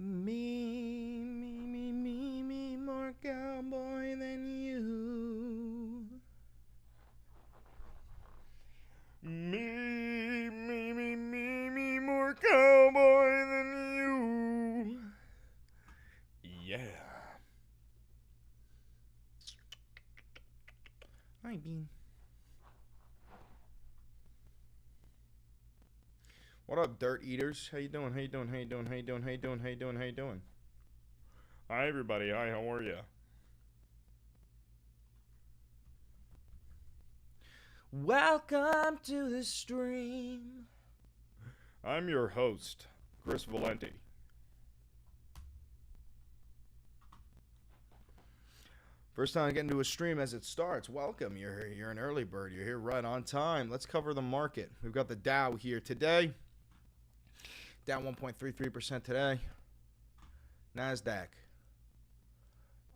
Me, more cowboy than you. Me, more cowboy than you. Yeah. Hi, Bean. What up, dirt eaters? How you doing? How you doing? How you doing? How you doing? How you doing? How you doing? How you doing? Hi, everybody. Hi, how are you? Welcome to the stream. I'm your host, Chris Valenti. First time getting to a stream as it starts. Welcome. You're an early bird. You're here right on time. Let's cover the market. We've got the Dow here today. Down 1.33% today. NASDAQ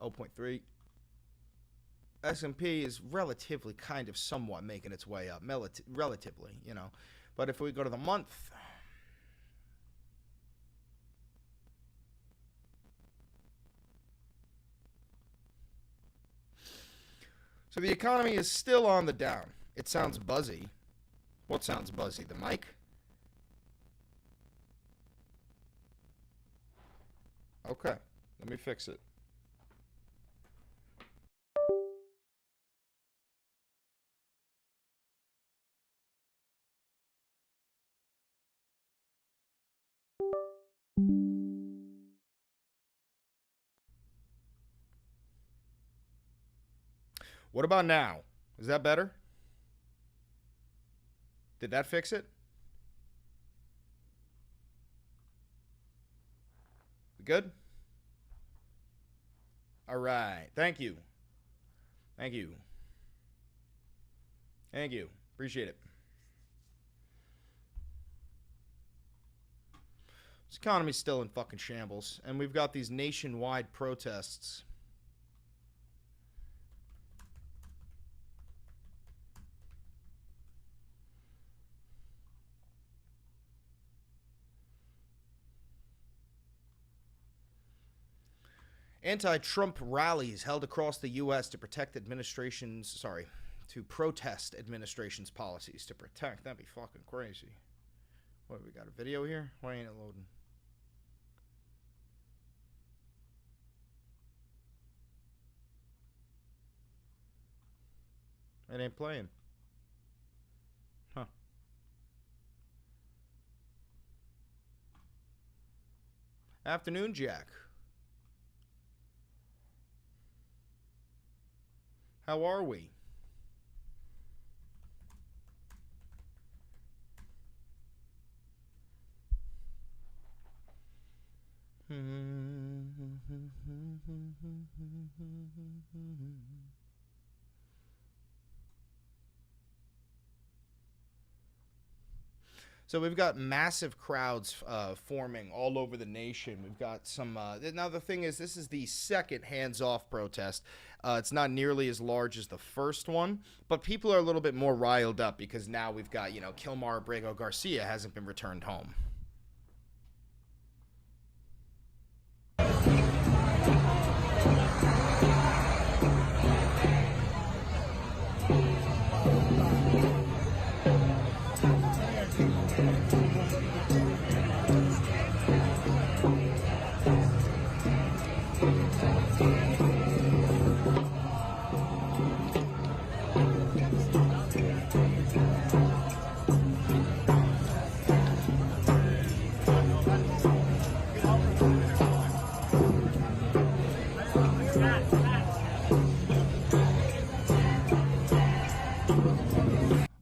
0.3. S&P is relatively kind of somewhat making its way up. Relatively, you know. But if we go to the month, so the economy is still on the down. It sounds buzzy. What sounds buzzy? The mic? Okay, let me fix it. What about now? Is that better? Did that fix it? We good? All right. Thank you. Thank you. Thank you. Appreciate it. This economy's still in fucking shambles, and we've got these nationwide protests. Anti-Trump rallies held across the U.S. to protest administration's policies. To protect, that'd be fucking crazy. What, we got a video here? Why ain't it loading? It ain't playing. Huh. Afternoon, Jack. How are we? So we've got massive crowds forming all over the nation. We've got some. Now the thing is, this is the second hands-off protest. It's not nearly as large as the first one, but people are a little bit more riled up because now we've got, Kilmar Abrego Garcia hasn't been returned home.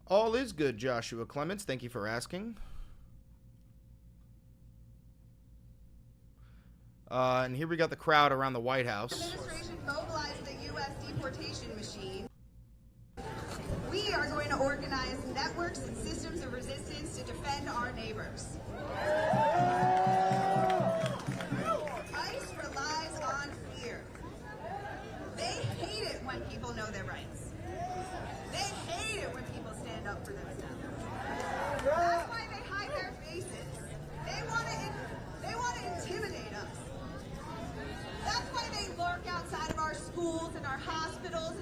All is good, Joshua Clements. Thank you for asking. And here we got the crowd around the White House. The administration mobilized the U.S. deportation machine. We are going to organize networks and systems of resistance to defend our neighbors. ICE relies on fear. They hate it when people know their rights. They hate it when people stand up for themselves. That's why they hide their faces. They want to intimidate us.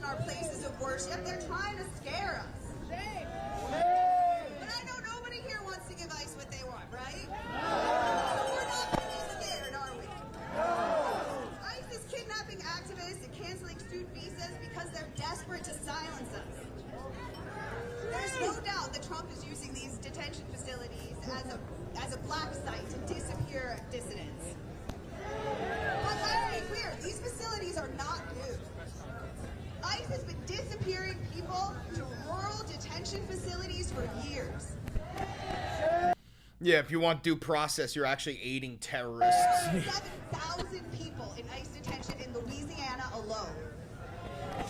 our places of worship. They're trying to scare us. But I know nobody here wants to give ICE what they want, right? So we're not going to be scared, are we? ICE is kidnapping activists and canceling student visas because they're desperate to silence us. There's no doubt that Trump is using these detention facilities as a black site to disappear dissidents. But let's be clear, these facilities are not new. ICE has been disappearing people to rural detention facilities for years. Yeah, if you want due process, you're actually aiding terrorists. 7,000 people in ICE detention in Louisiana alone.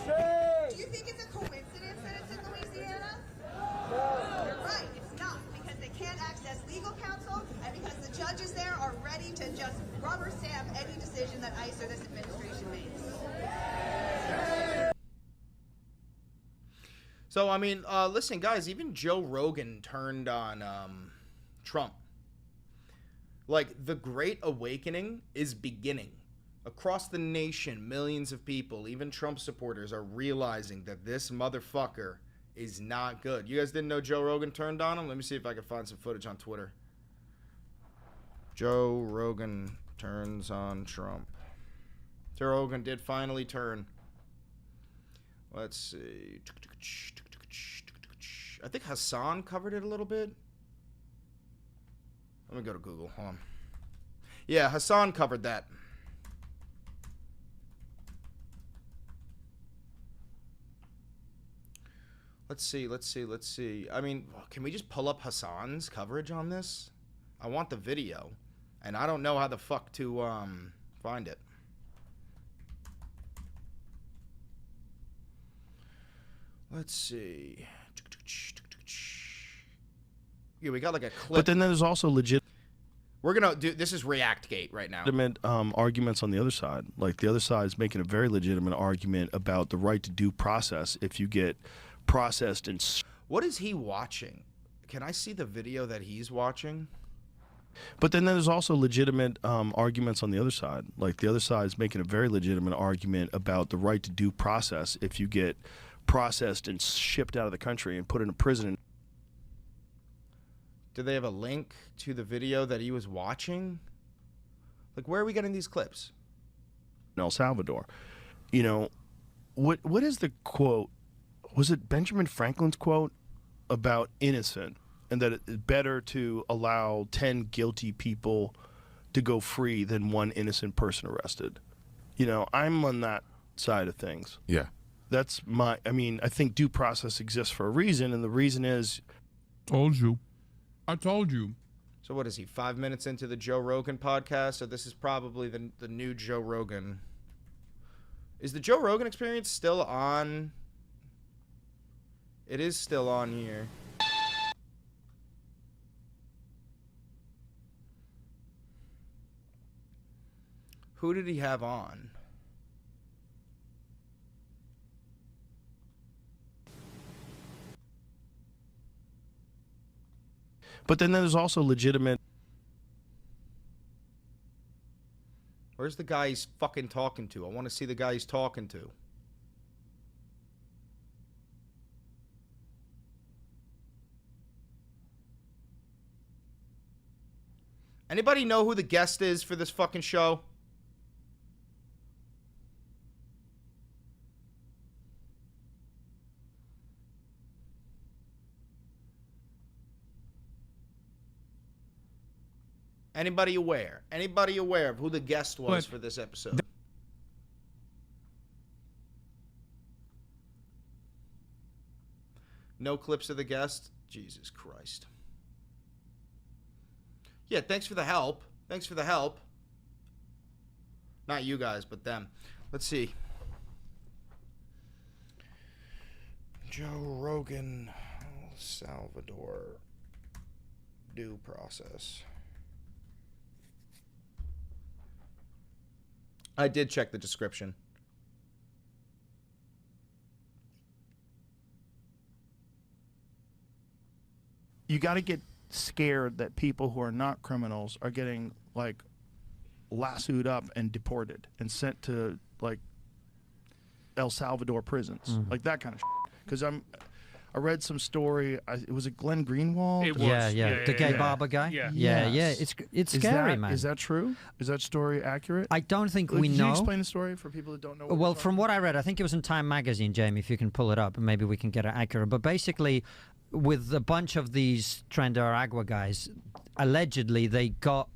Do you think it's a coincidence that it's in Louisiana? You're right, it's not, because they can't access legal counsel and because the judges there are ready to just rubber stamp any decision that ICE or this administration makes. So, I mean, listen, guys, even Joe Rogan turned on Trump. Like, the Great Awakening is beginning. Across the nation, millions of people, even Trump supporters, are realizing that this motherfucker is not good. You guys didn't know Joe Rogan turned on him? Let me see if I can find some footage on Twitter. Joe Rogan turns on Trump. Joe Rogan did finally turn. Let's see. I think Hassan covered it a little bit. Let me go to Google. Hold on. Yeah, Hassan covered that. Let's see. I mean, can we just pull up Hassan's coverage on this? I want the video, and I don't know how the fuck to find it. Let's see. Yeah, we got like a clip. But then there's also legit. We're gonna do this is ReactGate right now. Legitimate arguments on the other side. Like the other side is making a very legitimate argument about the right to due process if you get processed and. What is he watching? Can I see the video that he's watching? But then there's also legitimate arguments on the other side. Like the other side is making a very legitimate argument about the right to due process if you get processed and shipped out of the country and put in a prison. Do they have a link to the video that he was watching? Like, where are we getting these clips? In El Salvador. You know, what is the quote? Was it Benjamin Franklin's quote about innocent and that it's better to allow 10 guilty people to go free than one innocent person arrested? You know, I'm on that side of things. Yeah. That's I think due process exists for a reason, and the reason is. Told you. I told you. So what is he, 5 minutes into the Joe Rogan podcast? So this is probably the new Joe Rogan. Is the Joe Rogan Experience still on? It is still on here. Who did he have on? But then there's also legitimate. Where's the guy he's fucking talking to? I want to see the guy he's talking to. Anybody know who the guest is for this fucking show? Anybody aware? Anybody aware of who the guest was for this episode? No clips of the guest? Jesus Christ. Yeah, thanks for the help. Thanks for the help. Not you guys, but them. Let's see. Joe Rogan, El Salvador, due process. I did check the description. You got to get scared that people who are not criminals are getting, like, lassoed up and deported and sent to, like, El Salvador prisons, like that kind of shit. Because I read some story. It was Glenn Greenwald. It was. Yeah. The gay barber guy. Yeah. It's scary, man. Is that true? Is that story accurate? I don't think Like, we Can know. you explain the story for people that don't know? Well, from what I read, I think it was in Time magazine, Jamie, if you can pull it up, and maybe we can get it accurate. But basically, with a bunch of these Trinidad guys, allegedly they got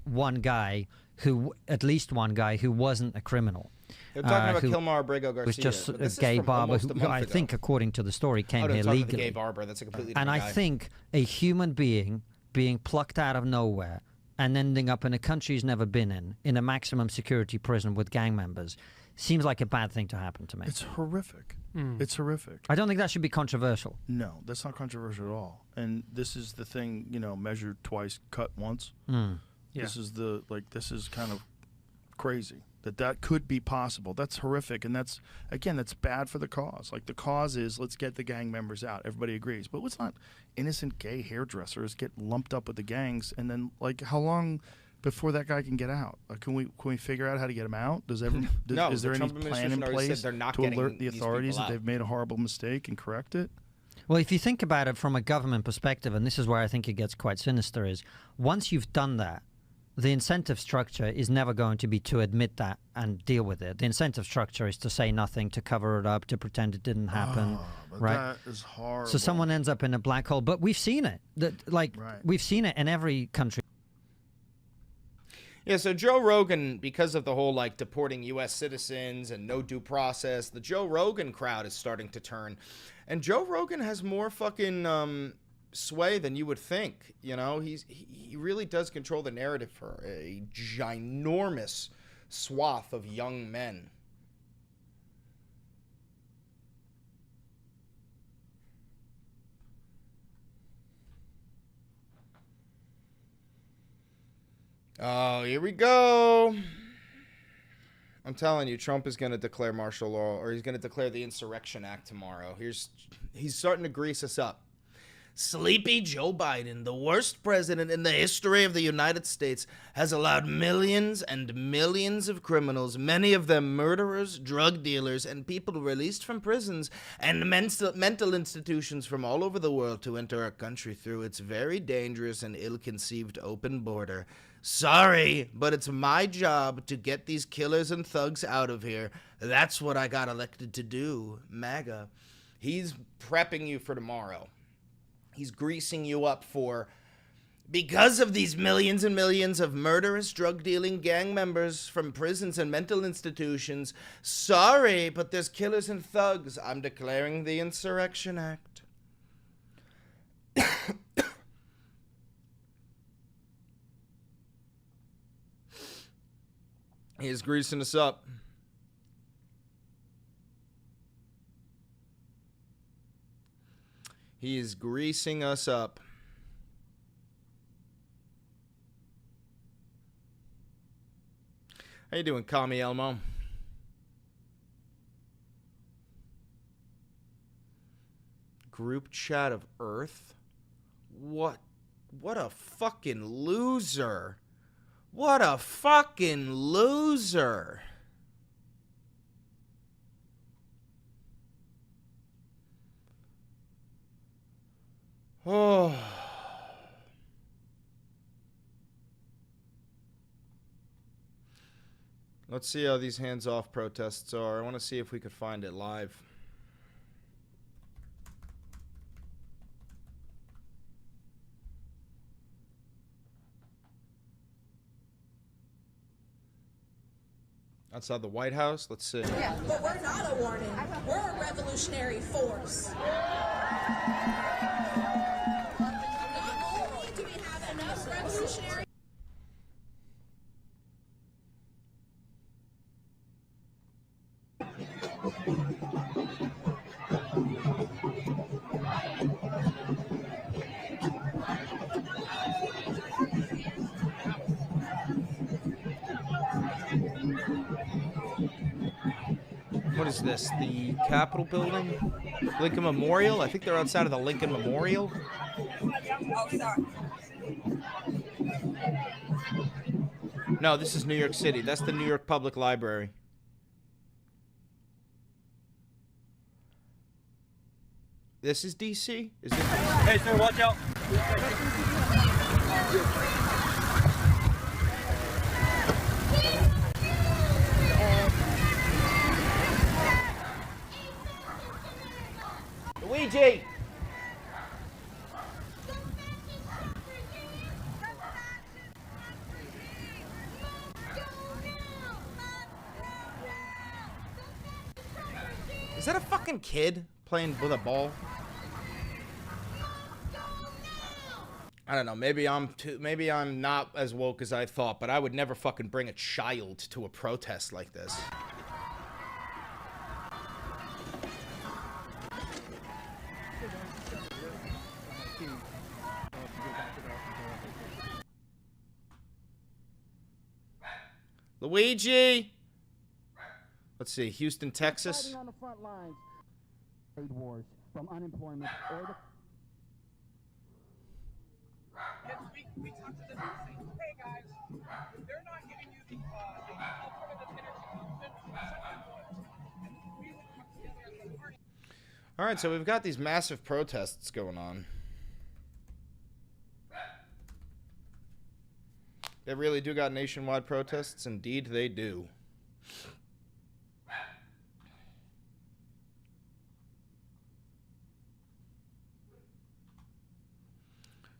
at least one guy who wasn't a criminal. They're talking about who Kilmar Abrego Garcia. was just but a this is gay from barber almost a who month I ago. think, according to the story, came Oh, no, here talking about the legally. gay barber. That's a completely And different I guy. think a human being being plucked out of nowhere and ending up in a country he's never been in a maximum security prison with gang members, seems like a bad thing to happen to me. It's horrific. It's horrific. I don't think that should be controversial. No, that's not controversial at all. And this is the thing, measured twice, cut once. Yeah. This is kind of crazy that could be possible. That's horrific, and that's bad for the cause. Like, the cause is, let's get the gang members out. Everybody agrees. But let's not innocent gay hairdressers get lumped up with the gangs, and then, like, how long before that guy can get out? Can we figure out how to get him out? No, Is the there any Trump plan in administration already said place they're not to getting alert the these authorities people that out. they've made a horrible mistake and correct it? Well, if you think about it from a government perspective, and this is where I think it gets quite sinister, is once you've done that, the incentive structure is never going to be to admit that and deal with it. The incentive structure is to say nothing, to cover it up, to pretend it didn't happen, right? That is horrible. So someone ends up in a black hole. But we've seen it. We've seen it in every country. Yeah, so Joe Rogan, because of the whole, deporting U.S. citizens and no due process, the Joe Rogan crowd is starting to turn. And Joe Rogan has more fucking sway than you would think. He really does control the narrative for a ginormous swath of young men. Oh, here we go. I'm telling you, Trump is going to declare martial law, or he's going to declare the Insurrection Act tomorrow. He's starting to grease us up. Sleepy Joe Biden, the worst president in the history of the United States, has allowed millions and millions of criminals, many of them murderers, drug dealers, and people released from prisons and mental institutions from all over the world to enter our country through its very dangerous and ill-conceived open border. Sorry, but it's my job to get these killers and thugs out of here. That's what I got elected to do, MAGA. He's prepping you for tomorrow. He's greasing you up for, because of these millions and millions of murderous, drug-dealing gang members from prisons and mental institutions. Sorry, but there's killers and thugs. I'm declaring the Insurrection Act. He's greasing us up. He is greasing us up. How you doing, Kami Elmo? Group chat of Earth? What a fucking loser. What a fucking loser. Oh. Let's see how these hands-off protests are. I want to see if we could find it live. Outside the White House? Let's see. Yeah, but we're not a warning. We're a revolutionary force. Not only do we have enough revolutionary... What is this? The Capitol building? Lincoln Memorial? I think they're outside of the Lincoln Memorial. Oh, sorry. No, this is New York City. That's the New York Public Library. This is DC? Is this Hey, sir, watch out. Luigi! Is that a fucking kid playing with a ball? I don't know. Maybe I'm not as woke as I thought, but I would never fucking bring a child to a protest like this. Luigi! Let's see, Houston, Texas. Fighting on the front lines, trade wars from unemployment or the We talked to the nurses. Hey guys, they're not giving you the alternative energy option. All right, so we've got these massive protests going on. They really do got nationwide protests. Indeed, they do.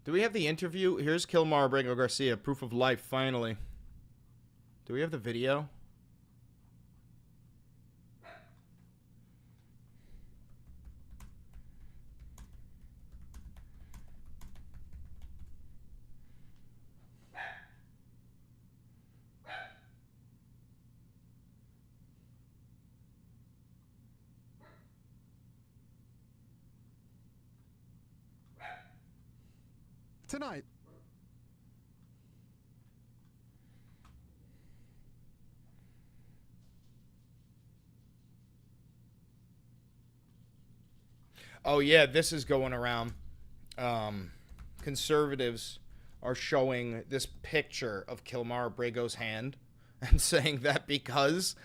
Do we have the interview? Here's Kilmar Abrego Garcia, proof of life, finally. Do we have the video? Tonight. Oh yeah, this is going around. Conservatives are showing this picture of Kilmar Abrego's hand and saying that because...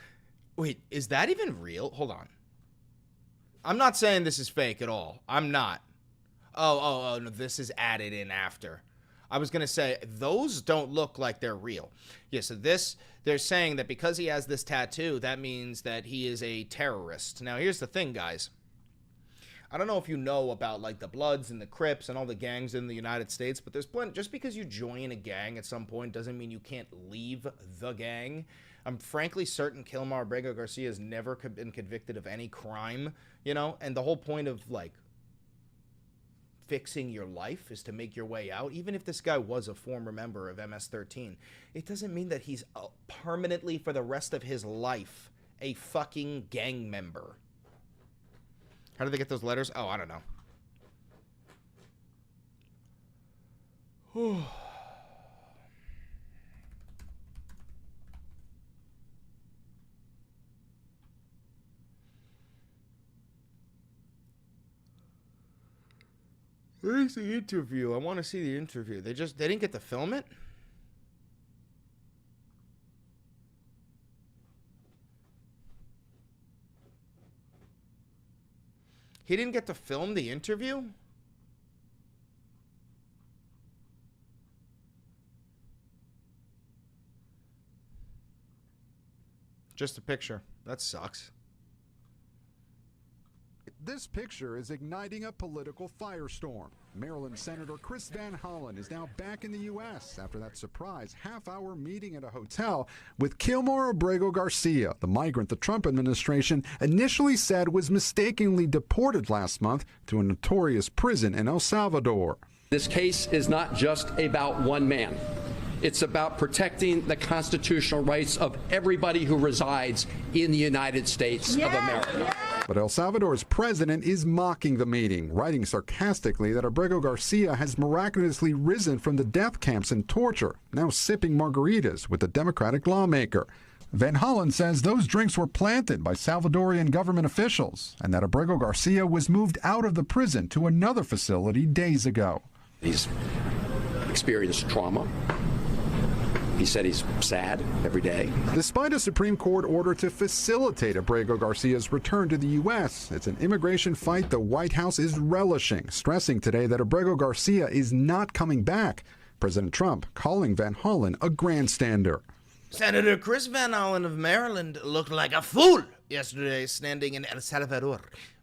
Wait, is that even real? Hold on. I'm not saying this is fake at all. I'm not. Oh, no, this is added in after. I was going to say, those don't look like they're real. Yeah, so they're saying that because he has this tattoo, that means that he is a terrorist. Now, here's the thing, guys. I don't know if you know about, like, the Bloods and the Crips and all the gangs in the United States, but there's plenty. Just because you join a gang at some point doesn't mean you can't leave the gang. I'm frankly certain Kilmar Abrego Garcia has never been convicted of any crime, you know? And the whole point of, like, fixing your life is to make your way out. Even if this guy was a former member of MS-13, it doesn't mean that he's permanently, for the rest of his life, a fucking gang member. How did they get those letters? Oh, I don't know. Where's the interview? I want to see the interview. They didn't get to film it? He didn't get to film the interview? Just a picture. That sucks. This picture is igniting a political firestorm. Maryland Senator Chris Van Hollen is now back in the U.S. after that surprise half-hour meeting at a hotel with Kilmar Abrego Garcia, the migrant the Trump administration initially said was mistakenly deported last month to a notorious prison in El Salvador. This case is not just about one man. It's about protecting the constitutional rights of everybody who resides in the United States of America. But El Salvador's president is mocking the meeting, writing sarcastically that Abrego Garcia has miraculously risen from the death camps and torture, now sipping margaritas with the Democratic lawmaker. Van Hollen says those drinks were planted by Salvadorian government officials and that Abrego Garcia was moved out of the prison to another facility days ago. He's experienced trauma. He said he's sad every day. Despite a Supreme Court order to facilitate Abrego Garcia's return to the U.S., it's an immigration fight the White House is relishing, stressing today that Abrego Garcia is not coming back. President Trump calling Van Hollen a grandstander. Senator Chris Van Hollen of Maryland looked like a fool yesterday standing in El Salvador,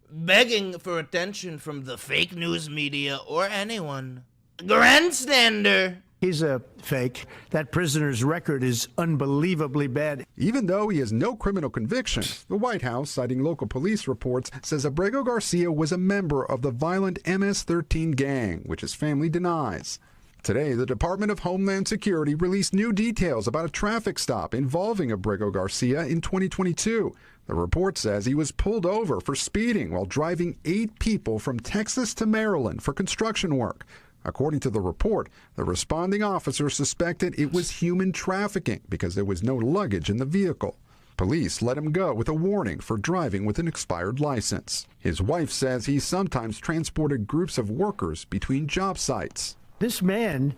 begging for attention from the fake news media or anyone. Grandstander. He's a fake. That prisoner's record is unbelievably bad. Even though he has no criminal convictions, the White House, citing local police reports, says Abrego Garcia was a member of the violent MS-13 gang, which his family denies. Today, the Department of Homeland Security released new details about a traffic stop involving Abrego Garcia in 2022. The report says he was pulled over for speeding while driving 8 people from Texas to Maryland for construction work. According to the report, the responding officer suspected it was human trafficking because there was no luggage in the vehicle. Police let him go with a warning for driving with an expired license. His wife says he sometimes transported groups of workers between job sites. This man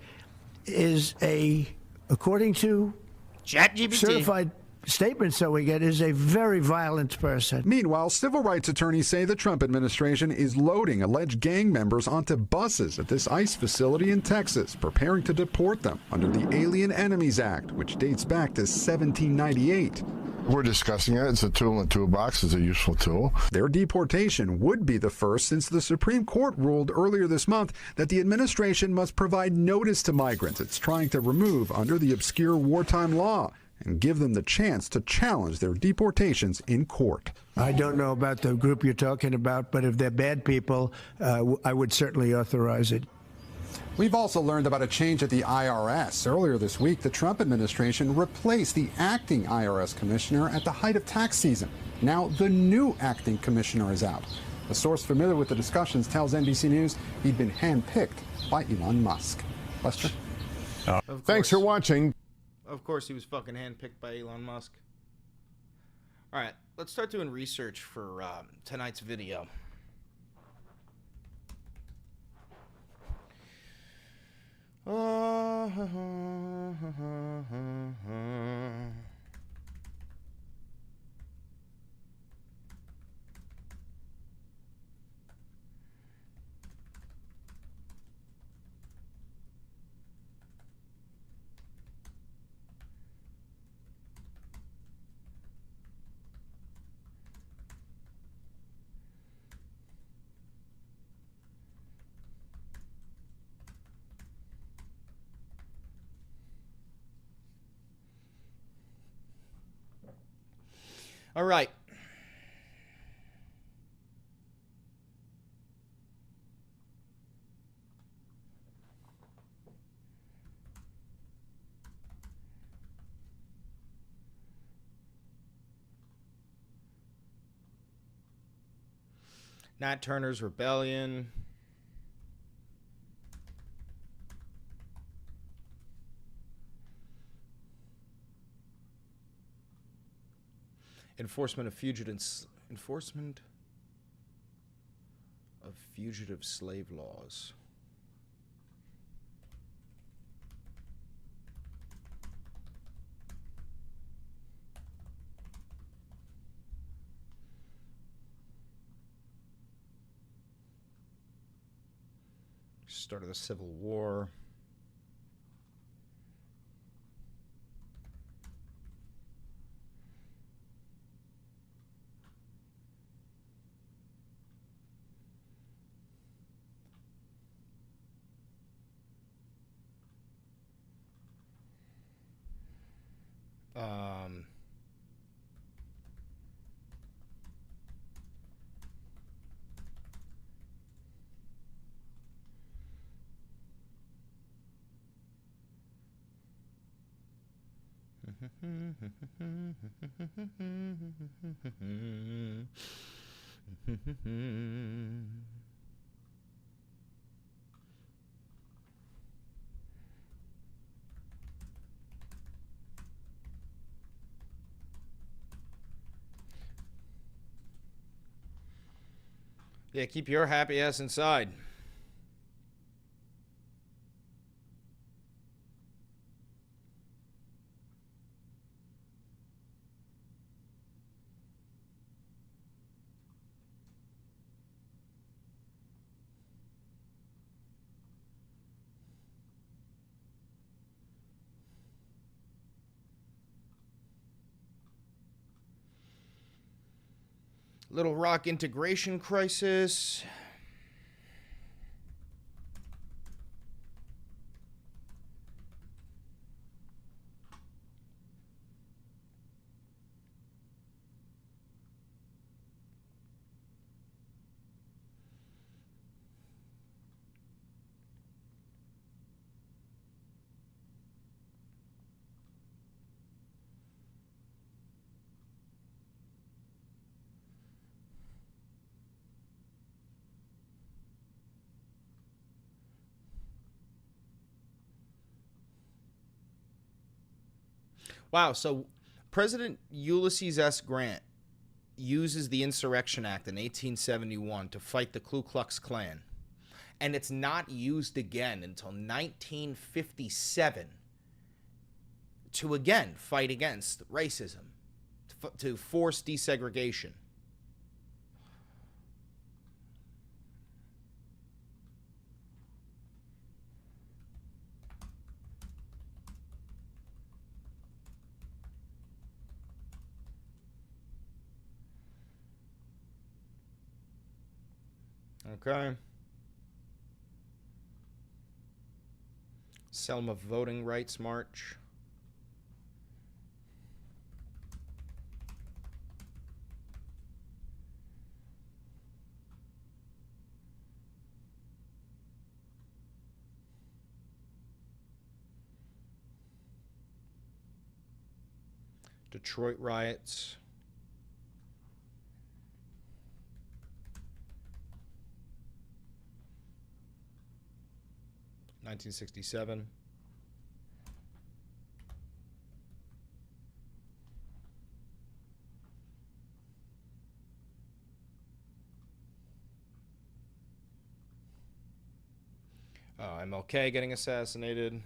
is according to ChatGPT, certified statements that we get, is a very violent person. Meanwhile, civil rights attorneys say the Trump administration is loading alleged gang members onto buses at this ICE facility in Texas, preparing to deport them under the Alien Enemies Act, which dates back to 1798. We're discussing it. It's a tool in the toolbox. It's a useful tool. Their deportation would be the first since the Supreme Court ruled earlier this month that the administration must provide notice to migrants it's trying to remove under the obscure wartime law and give them the chance to challenge their deportations in court. I don't know about the group you're talking about, but if they're bad people, I would certainly authorize it. We've also learned about a change at the IRS. Earlier this week, the Trump administration replaced the acting IRS commissioner at the height of tax season. Now, the new acting commissioner is out. A source familiar with the discussions tells NBC News he'd been handpicked by Elon Musk. Lester? Thanks for watching. Of course, he was fucking handpicked by Elon Musk. All right, let's start doing research for tonight's video. All right. Nat Turner's Rebellion. Enforcement of fugitive slave laws. Start of the Civil War. Yeah, keep your happy ass inside. Little Rock integration crisis. Wow, so President Ulysses S. Grant uses the Insurrection Act in 1871 to fight the Ku Klux Klan, and it's not used again until 1957 to again fight against racism, to force desegregation. Okay. Selma Voting Rights March. Detroit riots. (1967). MLK getting assassinated.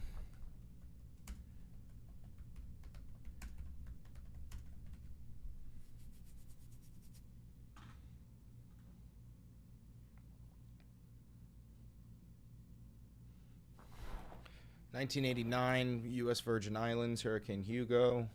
(1989) U.S. Virgin Islands, Hurricane Hugo.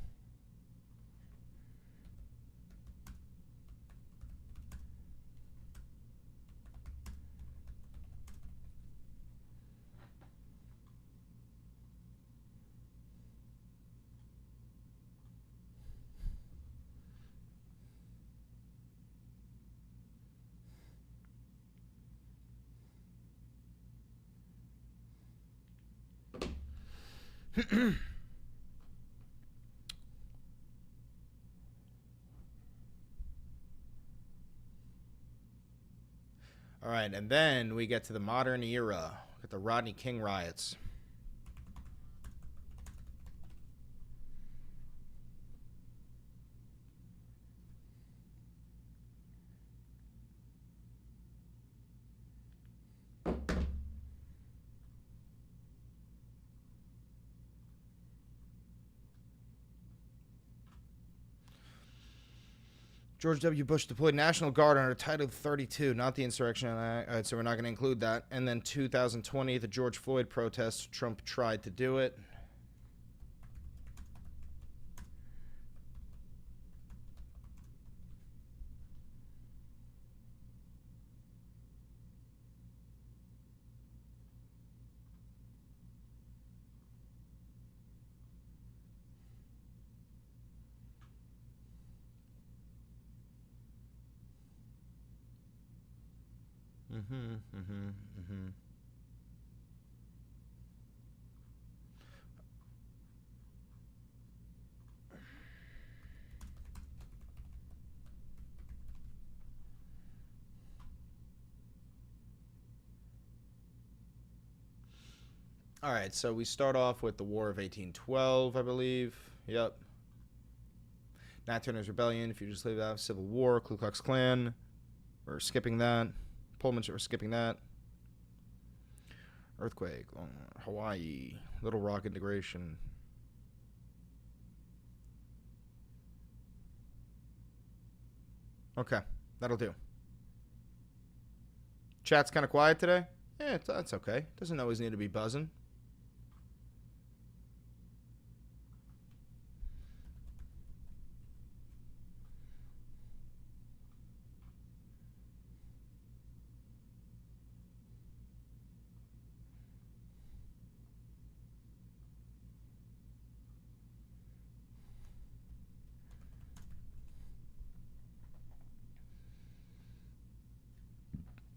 All right, and then we get to the modern era. Get the Rodney King riots. George W. Bush deployed National Guard under Title 32, not the Insurrection Act. All right, so we're not going to include that. And then 2020, the George Floyd protests. Trump tried to do it. All right, so we start off with the War of 1812, I believe. Yep. Nat Turner's Rebellion, Fugitive Slave Act, Civil War, Ku Klux Klan. We're skipping that. Pullman, we're skipping that. Earthquake, Hawaii, Little Rock integration. Okay, that'll do. Chat's kind of quiet today. Yeah, that's okay. Doesn't always need to be buzzing.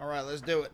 All right, let's do it.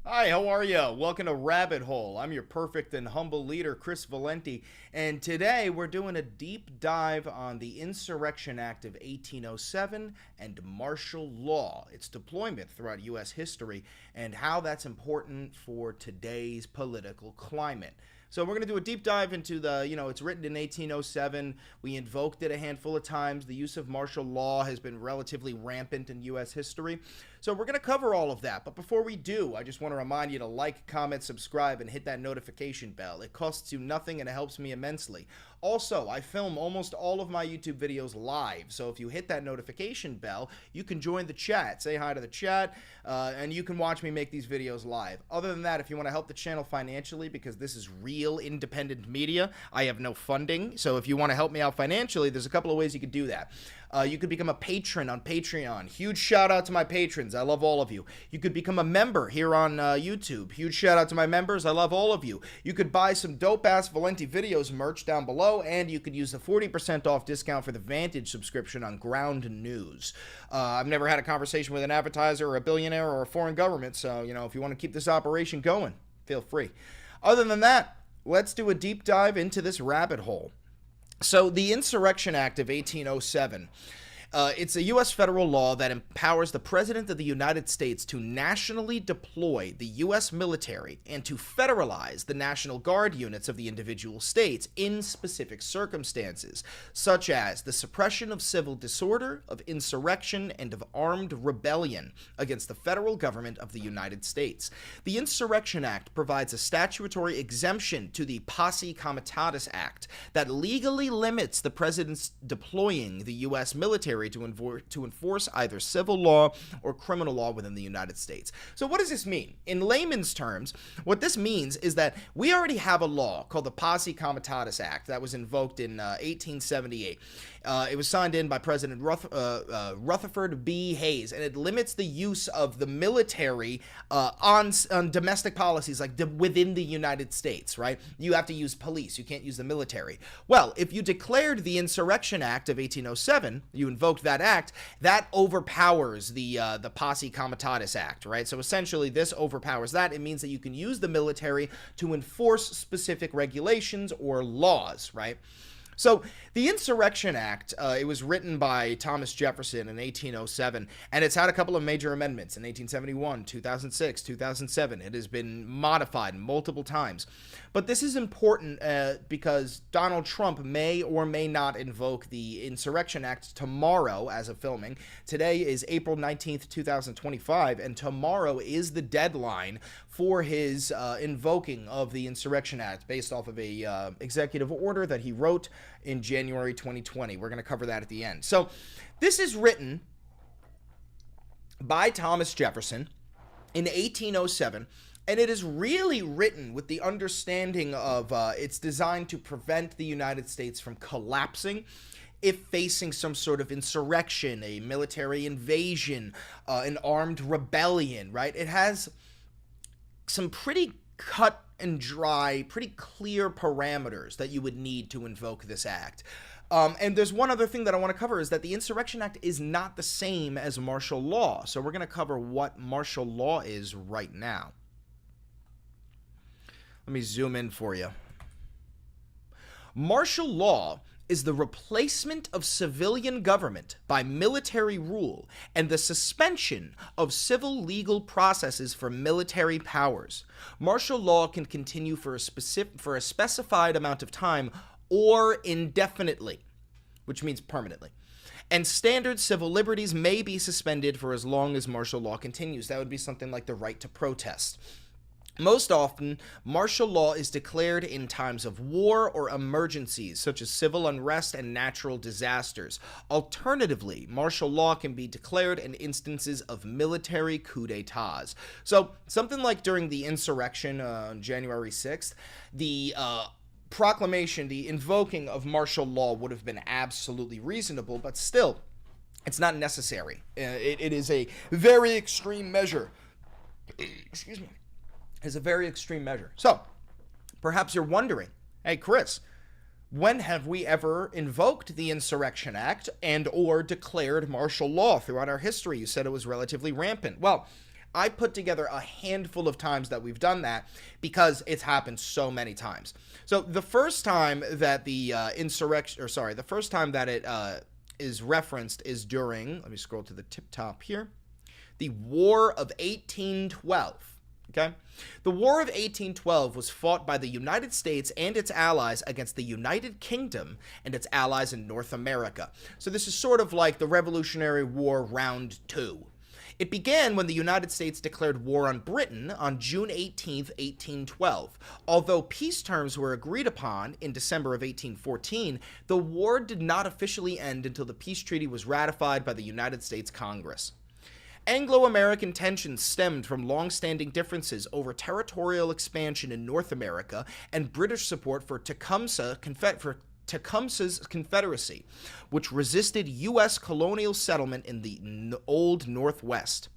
Hi, how are you? Welcome to Rabbit Hole. I'm your perfect and humble leader, Chris Valenti, and today we're doing a deep dive on the Insurrection Act of 1807 and martial law, its deployment throughout U.S. history, and how that's important for today's political climate. So we're going to do a deep dive into it's written in 1807. We invoked it a handful of times. The use of martial law has been relatively rampant in U.S. history. So we're going to cover all of that. But before we do, I just want to remind you to like, comment, subscribe, and hit that notification bell. It costs you nothing and it helps me immensely. Also, I film almost all of my YouTube videos live. So if you hit that notification bell, you can join the chat. Say hi to the chat, and you can watch me make these videos live. Other than that, if you want to help the channel financially, because this is real independent media, I have no funding. So if you want to help me out financially, there's a couple of ways you could do that. You could become a patron on Patreon. Huge shout out to my patrons. I love all of you. You could become a member here on YouTube. Huge shout out to my members. I love all of you. You could buy some dope ass Valenti Videos merch down below, and you could use the 40% off discount for the Vantage subscription on Ground News. I've never had a conversation with an advertiser or a billionaire or a foreign government, so if you want to keep this operation going, feel free. Other than that, let's do a deep dive into this rabbit hole. So the Insurrection Act of 1807, it's a U.S. federal law that empowers the President of the United States to nationally deploy the U.S. military and to federalize the National Guard units of the individual states in specific circumstances, such as the suppression of civil disorder, of insurrection, and of armed rebellion against the federal government of the United States. The Insurrection Act provides a statutory exemption to the Posse Comitatus Act that legally limits the President's deploying the U.S. military to enforce either civil law or criminal law within the United States. So what does this mean? In layman's terms, what this means is that we already have a law called the Posse Comitatus Act that was invoked in 1878. It was signed in by President Rutherford B. Hayes, and it limits the use of the military on domestic policies, like within the United States, right? You have to use police. You can't use the military. Well, if you declared the Insurrection Act of 1807, you invoked that act, that overpowers the Posse Comitatus Act, right? So essentially, this overpowers that. It means that you can use the military to enforce specific regulations or laws, right? So the Insurrection Act, it was written by Thomas Jefferson in 1807, and it's had a couple of major amendments in 1871, 2006, 2007. It has been modified multiple times. But this is important because Donald Trump may or may not invoke the Insurrection Act tomorrow as of filming. Today is April 19th, 2025, and tomorrow is the deadline for his invoking of the Insurrection Act based off of a executive order that he wrote in January 2020. We're going to cover that at the end. So this is written by Thomas Jefferson in 1807, and it is really written with the understanding of it's designed to prevent the United States from collapsing if facing some sort of insurrection, a military invasion, an armed rebellion, right? It has some pretty cut and dry, pretty clear parameters that you would need to invoke this act. And there's one other thing that I want to cover is that the Insurrection Act is not the same as martial law. So we're going to cover what martial law is right now. Let me zoom in for you. Martial law is the replacement of civilian government by military rule and the suspension of civil legal processes for military powers. Martial law can continue for a specified amount of time or indefinitely, which means permanently. And standard civil liberties may be suspended for as long as martial law continues. That would be something like the right to protest. Most often, martial law is declared in times of war or emergencies, such as civil unrest and natural disasters. Alternatively, martial law can be declared in instances of military coups d'etats. So, something like during the insurrection on January 6th, the proclamation, the invoking of martial law would have been absolutely reasonable, but still, It's not necessary. It is a very extreme measure. Excuse me. It's a very extreme measure. So, perhaps you're wondering, hey, Chris, when have we ever invoked the Insurrection Act and or declared martial law throughout our history? You said it was relatively rampant. Well, I put together a handful of times that we've done that because it's happened so many times. So the first time that the the first time that it is referenced is during, let me scroll to the tip top here, the War of 1812. Okay? The War of 1812 was fought by the United States and its allies against the United Kingdom and its allies in North America. So this is sort of like the Revolutionary War Round 2. It began when the United States declared war on Britain on June 18, 1812. Although peace terms were agreed upon in December of 1814, the war did not officially end until the peace treaty was ratified by the United States Congress. Anglo-American tensions stemmed from long-standing differences over territorial expansion in North America and British support for Tecumseh's Confederacy, which resisted U.S. colonial settlement in the Old Northwest.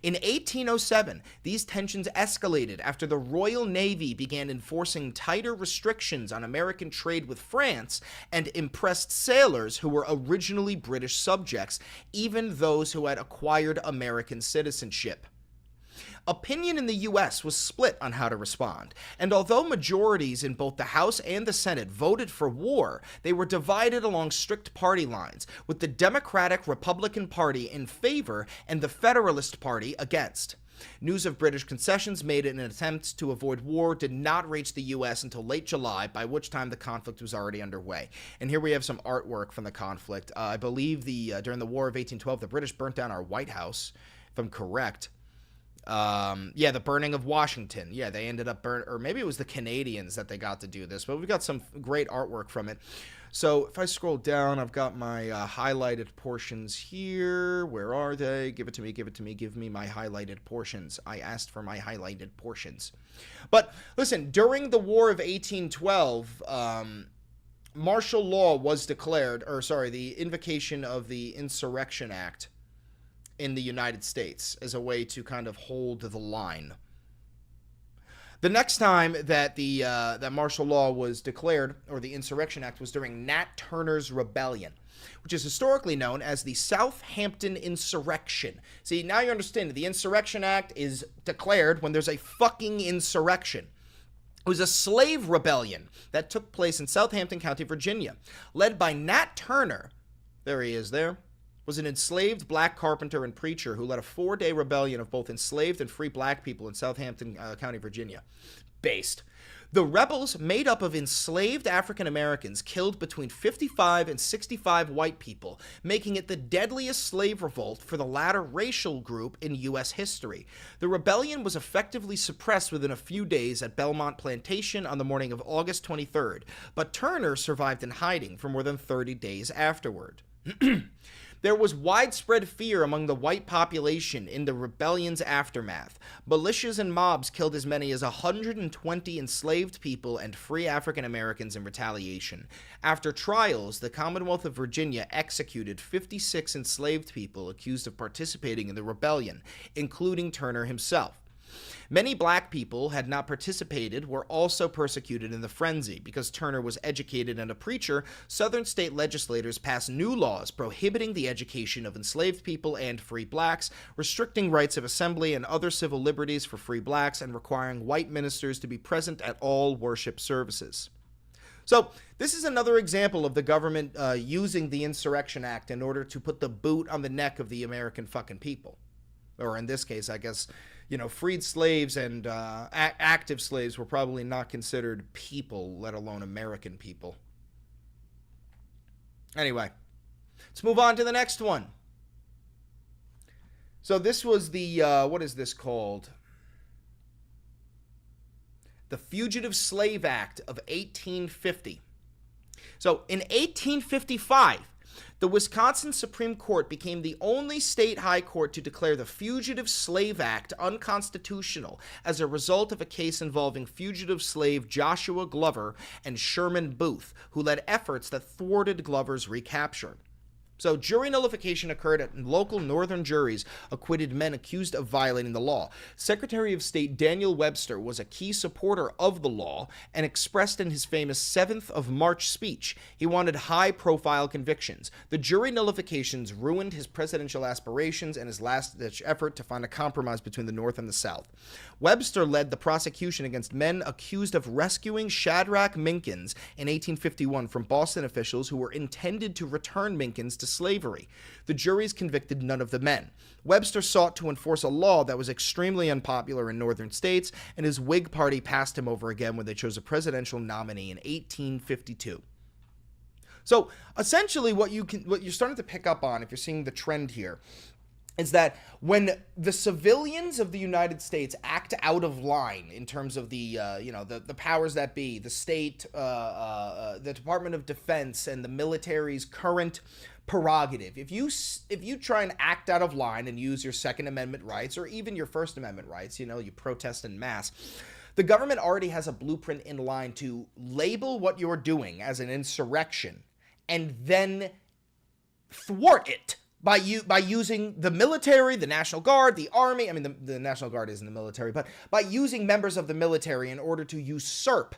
In 1807, these tensions escalated after the Royal Navy began enforcing tighter restrictions on American trade with France and impressed sailors who were originally British subjects, even those who had acquired American citizenship. Opinion in the U.S. was split on how to respond, and although majorities in both the House and the Senate voted for war, they were divided along strict party lines, with the Democratic-Republican Party in favor and the Federalist Party against. News of British concessions made in an attempt to avoid war did not reach the U.S. until late July, by which time the conflict was already underway. And here we have some artwork from the conflict. I believe during the War of 1812, the British burnt down our White House, if I'm correct. The burning of Washington. Yeah, they ended up or maybe it was the Canadians that they got to do this, but we've got some great artwork from it. So if I scroll down, I've got my highlighted portions here. Where are they? Give it to me, give it to me, give me my highlighted portions. I asked for my highlighted portions. But listen, during the War of 1812, martial law was declared, the invocation of the Insurrection Act in the United States as a way to kind of hold the line. The next time that that martial law was declared, or the Insurrection Act, was during Nat Turner's Rebellion, which is historically known as the Southampton Insurrection. See, now you understand that the Insurrection Act is declared when there's a fucking insurrection. It was a slave rebellion that took place in Southampton County, Virginia, led by Nat Turner. There he is there. Was an enslaved black carpenter and preacher who led a 4-day rebellion of both enslaved and free black people in Southampton County, Virginia. Based. The rebels, made up of enslaved African Americans, killed between 55 and 65 white people, making it the deadliest slave revolt for the latter racial group in U.S. history. The rebellion was effectively suppressed within a few days at Belmont Plantation on the morning of August 23rd, but Turner survived in hiding for more than 30 days afterward. There was widespread fear among the white population in the rebellion's aftermath. Militias and mobs killed as many as 120 enslaved people and free African Americans in retaliation. After trials, the Commonwealth of Virginia executed 56 enslaved people accused of participating in the rebellion, including Turner himself. Many black people had not participated were also persecuted in the frenzy. Because Turner was educated and a preacher, Southern state legislators passed new laws prohibiting the education of enslaved people and free blacks, restricting rights of assembly and other civil liberties for free blacks, and requiring white ministers to be present at all worship services. So this is another example of the government using the Insurrection Act in order to put the boot on the neck of the American fucking people. Or in this case, I guess, freed slaves and active slaves were probably not considered people, let alone American people. Anyway, let's move on to the next one. So this was the, what is this called? The Fugitive Slave Act of 1850. So in 1855, the Wisconsin Supreme Court became the only state high court to declare the Fugitive Slave Act unconstitutional as a result of a case involving fugitive slave Joshua Glover and Sherman Booth, who led efforts that thwarted Glover's recapture. So jury nullification occurred at local northern juries acquitted men accused of violating the law. Secretary of State Daniel Webster was a key supporter of the law and expressed in his famous 7th of March speech he wanted high-profile convictions. The jury nullifications ruined his presidential aspirations and his last-ditch effort to find a compromise between the North and the South. Webster led the prosecution against men accused of rescuing Shadrach Minkins in 1851 from Boston officials who were intended to return Minkins to slavery. The juries convicted none of the men. Webster sought to enforce a law that was extremely unpopular in northern states, and his Whig party passed him over again when they chose a presidential nominee in 1852. So essentially what you're starting to pick up on, if you're seeing the trend here, is that when the civilians of the United States act out of line in terms of the powers that be, the state, the Department of Defense, and the military's current prerogative, if you try and act out of line and use your Second Amendment rights or even your First Amendment rights, you protest en masse, the government already has a blueprint in line to label what you're doing as an insurrection and then thwart it by using the military, the National Guard, the Army. I mean, the National Guard isn't the military, but by using members of the military in order to usurp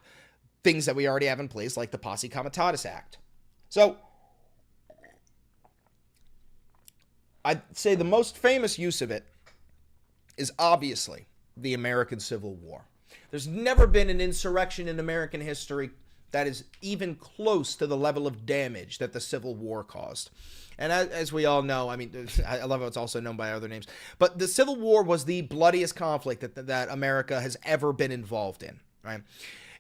things that we already have in place, like the Posse Comitatus Act. So I'd say the most famous use of it is obviously the American Civil War. There's never been an insurrection in American history that is even close to the level of damage that the Civil War caused. And as we all know, I mean, I love how it's also known by other names, but the Civil War was the bloodiest conflict that America has ever been involved in, right?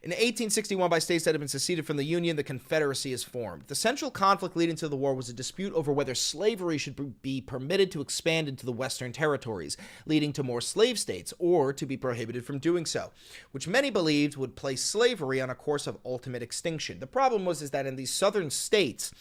In 1861, by states that had been seceded from the Union, the Confederacy is formed. The central conflict leading to the war was a dispute over whether slavery should be permitted to expand into the Western territories, leading to more slave states, or to be prohibited from doing so, which many believed would place slavery on a course of ultimate extinction. The problem was that in these southern states,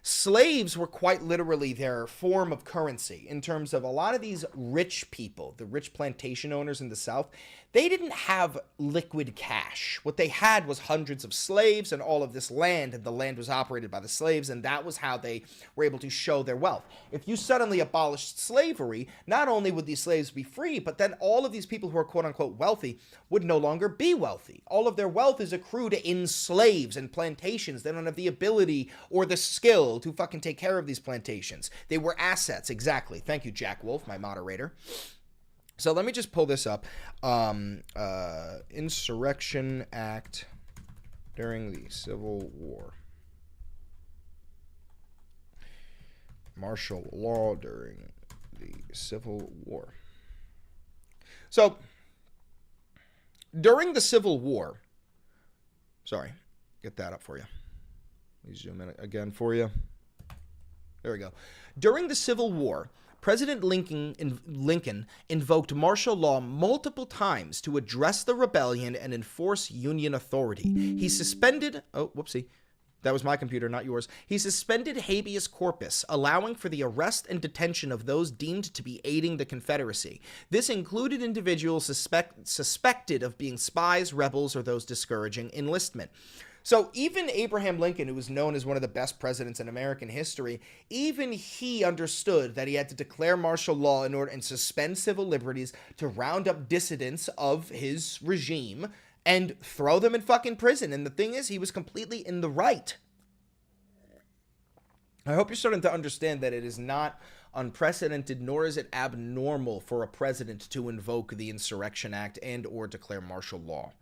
slaves were quite literally their form of currency in terms of a lot of these rich people, the rich plantation owners in the South. They didn't have liquid cash. What they had was hundreds of slaves and all of this land, and the land was operated by the slaves, and that was how they were able to show their wealth. If you suddenly abolished slavery, not only would these slaves be free, but then all of these people who are quote-unquote wealthy would no longer be wealthy. All of their wealth is accrued in slaves and plantations. They don't have the ability or the skill to fucking take care of these plantations. They were assets, exactly. Thank you, Jack Wolf, my moderator. So let me just pull this up. Insurrection Act during the Civil War. Martial law during the Civil War. So, during the Civil War, sorry, get that up for you. Let me zoom in again for you. There we go. During the Civil War, President Lincoln invoked martial law multiple times to address the rebellion and enforce Union authority. He suspended, that was my computer, not yours. He suspended habeas corpus, allowing for the arrest and detention of those deemed to be aiding the Confederacy. This included individuals suspected of being spies, rebels, or those discouraging enlistment. So even Abraham Lincoln, who was known as one of the best presidents in American history, even he understood that he had to declare martial law in order and suspend civil liberties to round up dissidents of his regime and throw them in fucking prison. And the thing is, he was completely in the right. I hope you're starting to understand that it is not unprecedented, nor is it abnormal for a president to invoke the Insurrection Act and or declare martial law.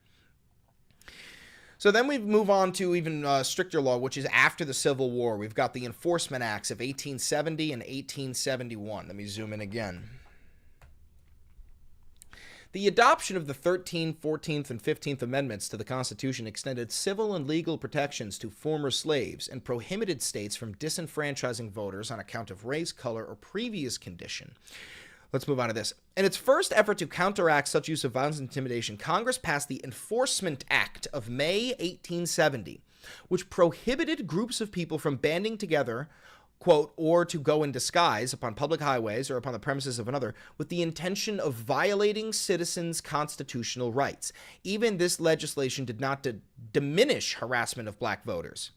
So then we move on to even stricter law, which is after the Civil War. We've got the Enforcement Acts of 1870 and 1871. Let me zoom in again. The adoption of the 13th, 14th, and 15th Amendments to the Constitution extended civil and legal protections to former slaves and prohibited states from disenfranchising voters on account of race, color, or previous condition. Let's move on to this. In its first effort to counteract such use of violence and intimidation, Congress passed the Enforcement Act of May 1870, which prohibited groups of people from banding together quote, or to go in disguise upon public highways or upon the premises of another with the intention of violating citizens' constitutional rights. Even this legislation did not diminish harassment of black voters.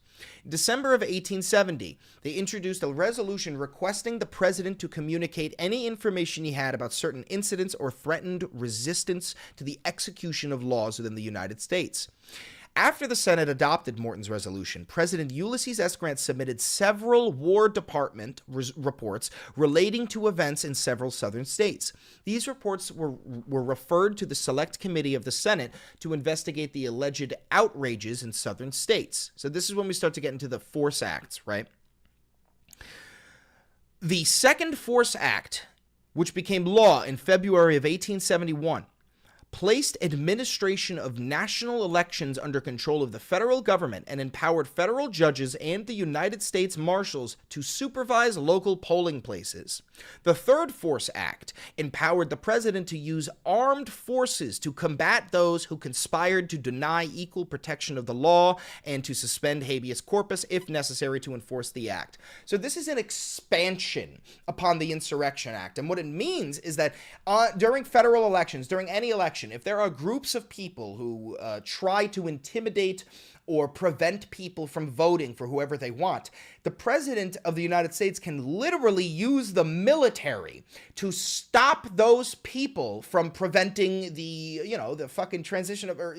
In December of 1870, they introduced a resolution requesting the president to communicate any information he had about certain incidents or threatened resistance to the execution of laws within the United States. After the Senate adopted Morton's resolution, President Ulysses S. Grant submitted several War Department reports relating to events in several southern states. These reports were referred to the Select Committee of the Senate to investigate the alleged outrages in southern states. So this is when we start to get into the Force Acts, right? The Second Force Act, which became law in February of 1871, placed administration of national elections under control of the federal government and empowered federal judges and the United States Marshals to supervise local polling places. The Third Force Act empowered the president to use armed forces to combat those who conspired to deny equal protection of the law and to suspend habeas corpus if necessary to enforce the act. So this is an expansion upon the Insurrection Act. And what it means is that during federal elections, during any election, if there are groups of people who try to intimidate or prevent people from voting for whoever they want, the president of the United States can literally use the military to stop those people from preventing the, the fucking transition of, or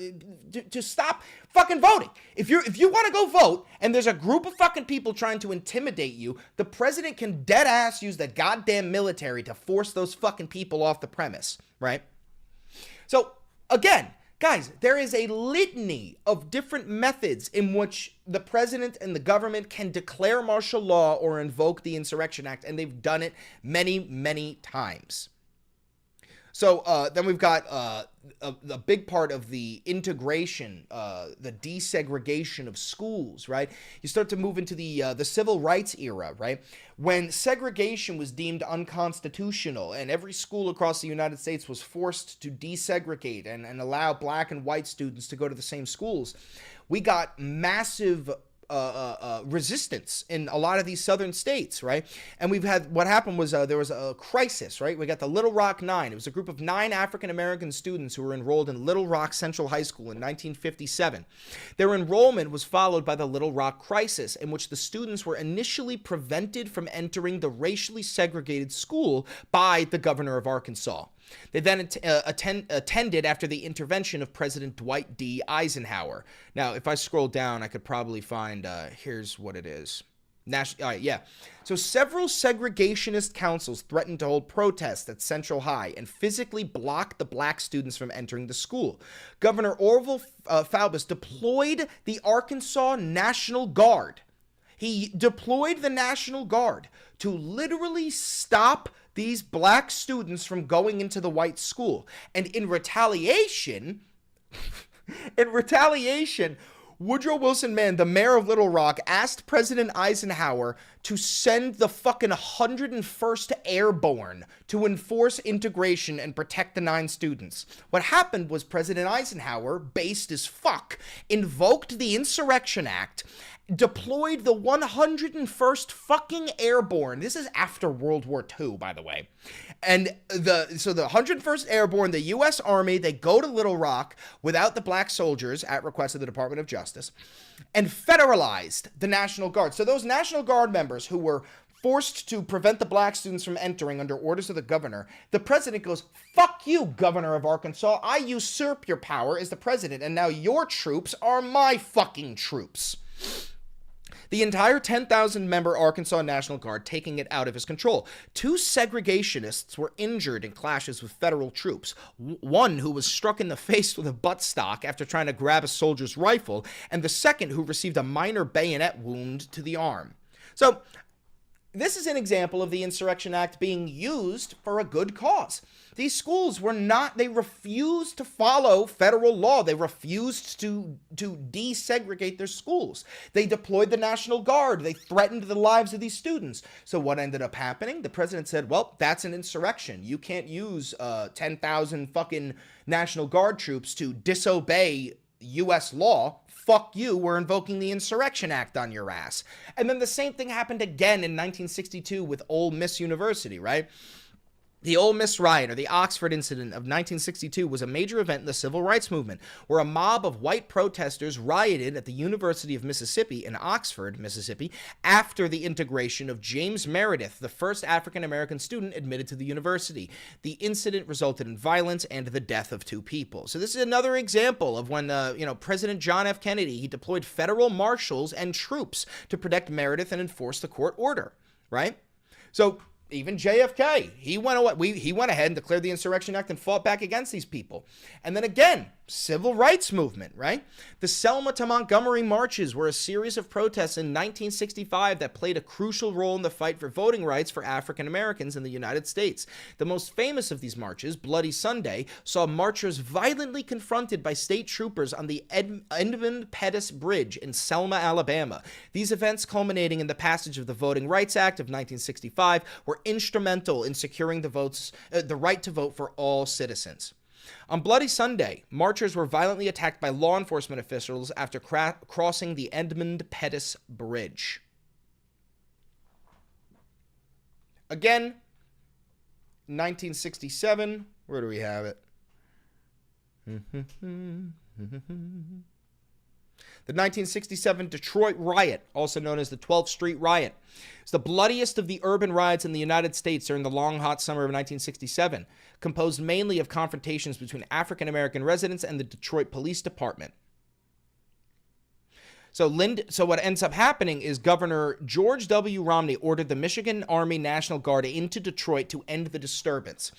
to stop fucking voting. If you want to go vote and there's a group of fucking people trying to intimidate you, the president can dead ass use the goddamn military to force those fucking people off the premise, right? So, again, guys, there is a litany of different methods in which the president and the government can declare martial law or invoke the Insurrection Act, and they've done it many, many times. So then we've got a big part of the integration, the desegregation of schools, right? You start to move into the civil rights era, right? When segregation was deemed unconstitutional and every school across the United States was forced to desegregate and allow black and white students to go to the same schools, we got massive resistance in a lot of these southern states, right? And we've had, what happened was there was a crisis, right? We got the Little Rock Nine. It was a group of 9 African-American students who were enrolled in Little Rock Central High School in 1957. Their enrollment was followed by the Little Rock Crisis, in which the students were initially prevented from entering the racially segregated school by the governor of Arkansas. They then attended after the intervention of President Dwight D. Eisenhower. Now, if I scroll down, I could probably find, here's what it is. All right, yeah. So several segregationist councils threatened to hold protests at Central High and physically block the black students from entering the school. Governor Orville Faubus deployed the Arkansas National Guard. He deployed the National Guard to literally stop these black students from going into the white school. And in retaliation, Woodrow Wilson Mann, the mayor of Little Rock, asked President Eisenhower to send the fucking 101st Airborne to enforce integration and protect the 9 students. What happened was President Eisenhower, based as fuck, invoked the Insurrection Act, deployed the 101st fucking Airborne. This is after World War II, by the way. And the 101st Airborne, the U.S. Army, they go to Little Rock without the black soldiers at request of the Department of Justice and federalized the National Guard. So those National Guard members who were forced to prevent the black students from entering under orders of the governor, the president goes, "Fuck you, governor of Arkansas. I usurp your power as the president, and now your troops are my fucking troops." The entire 10,000-member Arkansas National Guard taking it out of his control. 2 segregationists were injured in clashes with federal troops. One who was struck in the face with a buttstock after trying to grab a soldier's rifle, and the second who received a minor bayonet wound to the arm. So, this is an example of the Insurrection Act being used for a good cause. These schools were not, they refused to follow federal law. They refused to desegregate their schools. They deployed the National Guard. They threatened the lives of these students. So what ended up happening? The president said, well, that's an insurrection. You can't use 10,000 fucking National Guard troops to disobey U.S. law. fuck you, we're invoking the Insurrection Act on your ass. And then the same thing happened again in 1962 with Ole Miss University, right? The Ole Miss riot, or the Oxford incident of 1962, was a major event in the civil rights movement, where a mob of white protesters rioted at the University of Mississippi in Oxford, Mississippi, after the integration of James Meredith, the first African-American student admitted to the university. The incident resulted in violence and the death of 2 people. So this is another example of when, President John F. Kennedy, he deployed federal marshals and troops to protect Meredith and enforce the court order, right? So even JFK, he went ahead and declared the Insurrection Act and fought back against these people. And then again, civil rights movement, right? The Selma to Montgomery marches were a series of protests in 1965 that played a crucial role in the fight for voting rights for African Americans in the United States. The most famous of these marches, Bloody Sunday, saw marchers violently confronted by state troopers on the Edmund Pettus Bridge in Selma, Alabama. These events, culminating in the passage of the Voting Rights Act of 1965, were instrumental in securing the right to vote for all citizens. On Bloody Sunday, marchers were violently attacked by law enforcement officials after crossing the Edmund Pettus Bridge. Again, 1967, where do we have it? The 1967 Detroit riot, also known as the 12th Street riot, is the bloodiest of the urban riots in the United States during the long, hot summer of 1967, composed mainly of confrontations between African-American residents and the Detroit Police Department. So what ends up happening is Governor George W. Romney ordered the Michigan Army National Guard into Detroit to end the disturbance.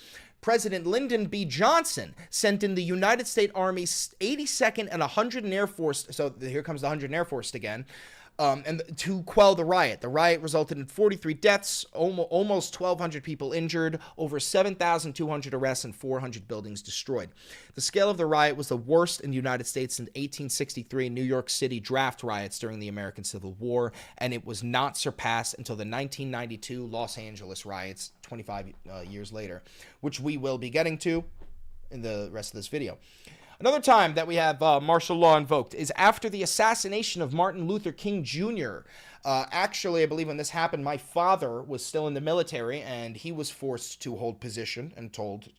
President Lyndon B. Johnson sent in the United States Army's 82nd and 100th Air Force, so here comes the 100th Air Force again, and to quell the riot. The riot resulted in 43 deaths, almost 1,200 people injured, over 7,200 arrests, and 400 buildings destroyed. The scale of the riot was the worst in the United States in 1863 New York City draft riots during the American Civil War, and it was not surpassed until the 1992 Los Angeles riots 25 years later, which we will be getting to in the rest of this video. Another time that we have martial law invoked is after the assassination of Martin Luther King Jr. Actually, I believe when this happened, my father was still in the military, and he was forced to hold position and told,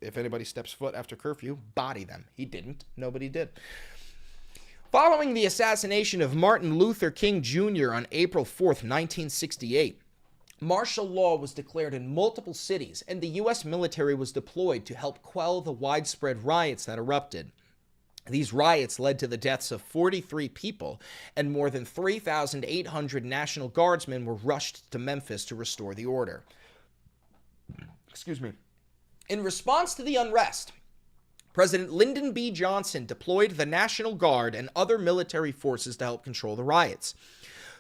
if anybody steps foot after curfew, body them. He didn't. Nobody did. Following the assassination of Martin Luther King Jr. on April 4th, 1968, martial law was declared in multiple cities, and the U.S. military was deployed to help quell the widespread riots that erupted. These riots led to the deaths of 43 people, and more than 3,800 National Guardsmen were rushed to Memphis to restore the order. Excuse me. In response to the unrest, President Lyndon B. Johnson deployed the National Guard and other military forces to help control the riots.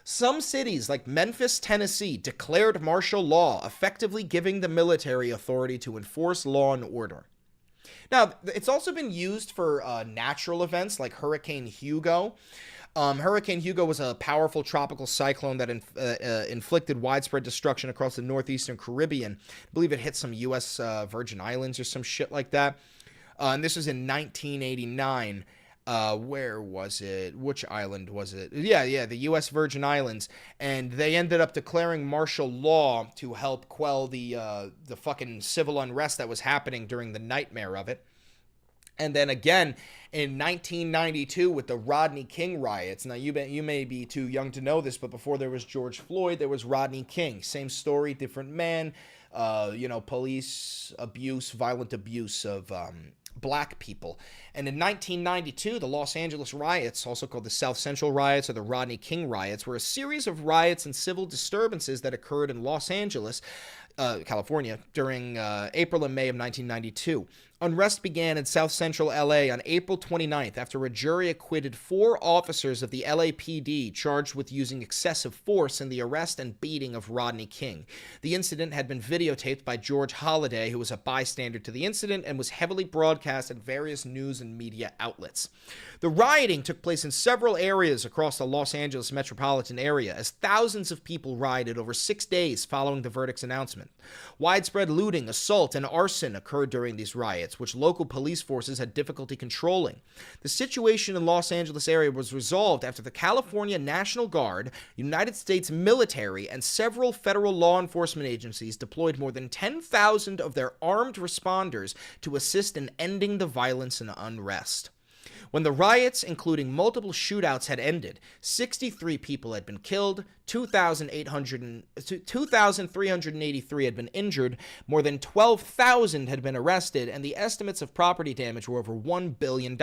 Some cities, like Memphis, Tennessee, declared martial law, effectively giving the military authority to enforce law and order. Now, it's also been used for natural events like Hurricane Hugo. Hurricane Hugo was a powerful tropical cyclone that inflicted widespread destruction across the northeastern Caribbean. I believe it hit some U.S. Virgin Islands or some shit like that. And this was in 1989. Where was it? Which island was it? Yeah, the U.S. Virgin Islands. And they ended up declaring martial law to help quell the fucking civil unrest that was happening during the nightmare of it. And then again, in 1992 with the Rodney King riots. Now, you may be too young to know this, but before there was George Floyd, there was Rodney King. Same story, different man. Police abuse, violent abuse of black people. And in 1992, the Los Angeles riots, also called the South Central riots or the Rodney King riots, were a series of riots and civil disturbances that occurred in Los Angeles, California, during April and May of 1992. Unrest began in South Central LA on April 29th after a jury acquitted 4 officers of the LAPD charged with using excessive force in the arrest and beating of Rodney King. The incident had been videotaped by George Holliday, who was a bystander to the incident, and was heavily broadcast at various news and media outlets. The rioting took place in several areas across the Los Angeles metropolitan area as thousands of people rioted over 6 days following the verdict's announcement. enforcement. Widespread looting, assault, and arson occurred during these riots, which local police forces had difficulty controlling. The situation in Los Angeles area was resolved after the California National Guard, United States military, and several federal law enforcement agencies deployed more than 10,000 of their armed responders to assist in ending the violence and unrest. When the riots, including multiple shootouts, had ended, 63 people had been killed, 2,383 had been injured, more than 12,000 had been arrested, and the estimates of property damage were over $1 billion,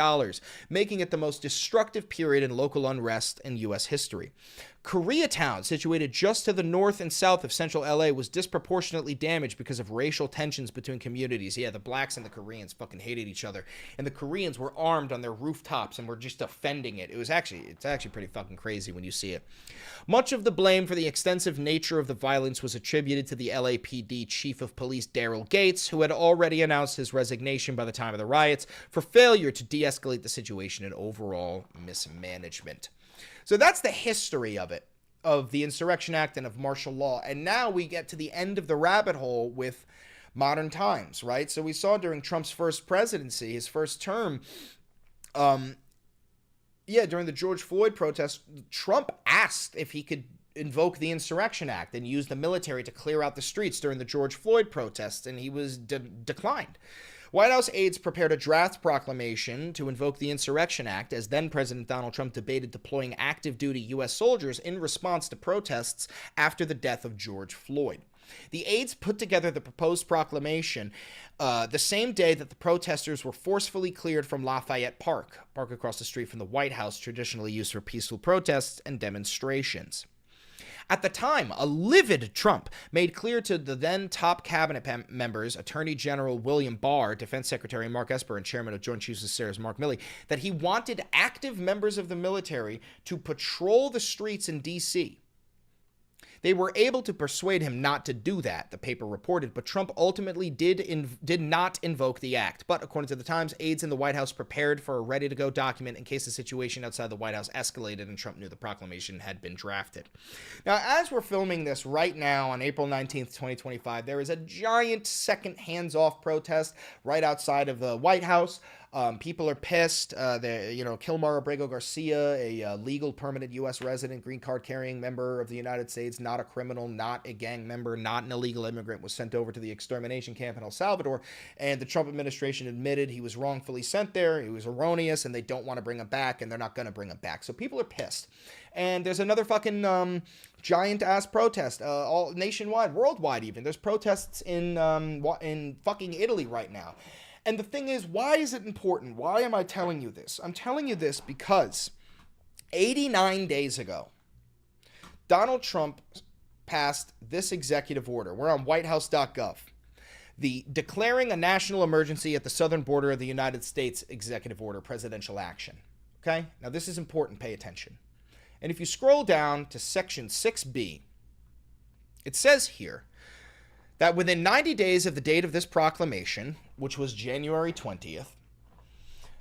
making it the most destructive period in local unrest in U.S. history. Koreatown, situated just to the north and south of central LA, was disproportionately damaged because of racial tensions between communities. Yeah, the blacks and the Koreans fucking hated each other, and the Koreans were armed on their rooftops and were just defending it. It's actually pretty fucking crazy when you see it. Much of the blame for the extensive nature of the violence was attributed to the LAPD Chief of Police Daryl Gates, who had already announced his resignation by the time of the riots for failure to de-escalate the situation and overall mismanagement. So that's the history of it, of the Insurrection Act and of martial law. And now we get to the end of the rabbit hole with modern times, right? So we saw during Trump's first presidency, his first term, during the George Floyd protest, Trump asked if he could invoke the Insurrection Act and use the military to clear out the streets during the George Floyd protests, and he was declined. White House aides prepared a draft proclamation to invoke the Insurrection Act as then-President Donald Trump debated deploying active-duty U.S. soldiers in response to protests after the death of George Floyd. The aides put together the proposed proclamation the same day that the protesters were forcefully cleared from Lafayette Park across the street from the White House, traditionally used for peaceful protests and demonstrations. At the time, a livid Trump made clear to the then top cabinet members, Attorney General William Barr, Defense Secretary Mark Esper, and Chairman of Joint Chiefs of Staff Mark Milley, that he wanted active members of the military to patrol the streets in D.C. They were able to persuade him not to do that, the paper reported, but Trump ultimately did not invoke the act. But according to the Times, aides in the White House prepared for a ready-to-go document in case the situation outside the White House escalated and Trump knew the proclamation had been drafted. Now, as we're filming this right now on April 19th, 2025, there is a giant second hands-off protest right outside of the White House. People are pissed. Kilmar Abrego Garcia, a legal permanent U.S. resident, green card carrying member of the United States, not a criminal, not a gang member, not an illegal immigrant, was sent over to the extermination camp in El Salvador. And the Trump administration admitted he was wrongfully sent there. He was erroneous, and they don't want to bring him back, and they're not going to bring him back. So people are pissed. And there's another fucking giant ass protest, all nationwide, worldwide even. There's protests in fucking Italy right now. And the thing is, why is it important? Why am I telling you this? I'm telling you this because 89 days ago, Donald Trump passed this executive order. We're on whitehouse.gov. The Declaring a National Emergency at the Southern Border of the United States Executive Order, Presidential Action. Okay? Now, this is important. Pay attention. And if you scroll down to Section 6B, it says here that within 90 days of the date of this proclamation, which was January 20th,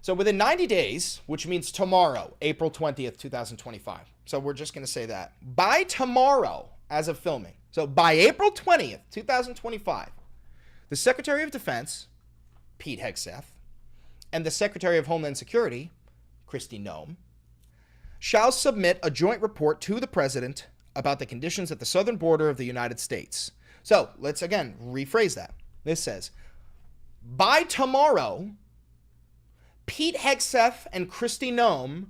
so within 90 days, which means tomorrow, April 20th, 2025. So we're just going to say that. By tomorrow, as of filming, so by April 20th, 2025, the Secretary of Defense, Pete Hegseth, and the Secretary of Homeland Security, Kristi Noem, shall submit a joint report to the President about the conditions at the southern border of the United States. So let's again rephrase that. This says, by tomorrow, Pete Hegseth and Kristi Noem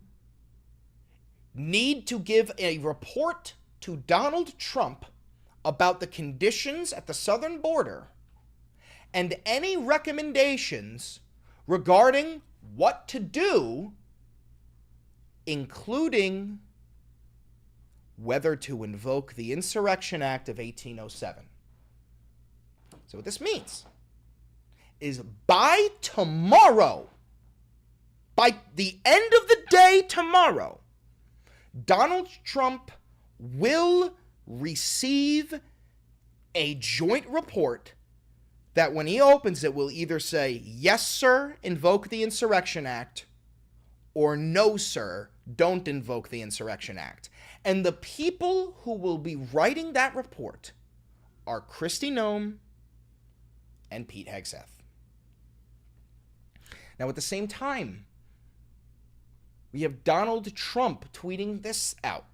need to give a report to Donald Trump about the conditions at the southern border and any recommendations regarding what to do, including whether to invoke the Insurrection Act of 1807. So what this means is by tomorrow, by the end of the day tomorrow, Donald Trump will receive a joint report that when he opens it will either say, yes, sir, invoke the Insurrection Act, or no, sir, don't invoke the Insurrection Act. And the people who will be writing that report are Kristi Noem and Pete Hegseth. Now, at the same time, we have Donald Trump tweeting this out.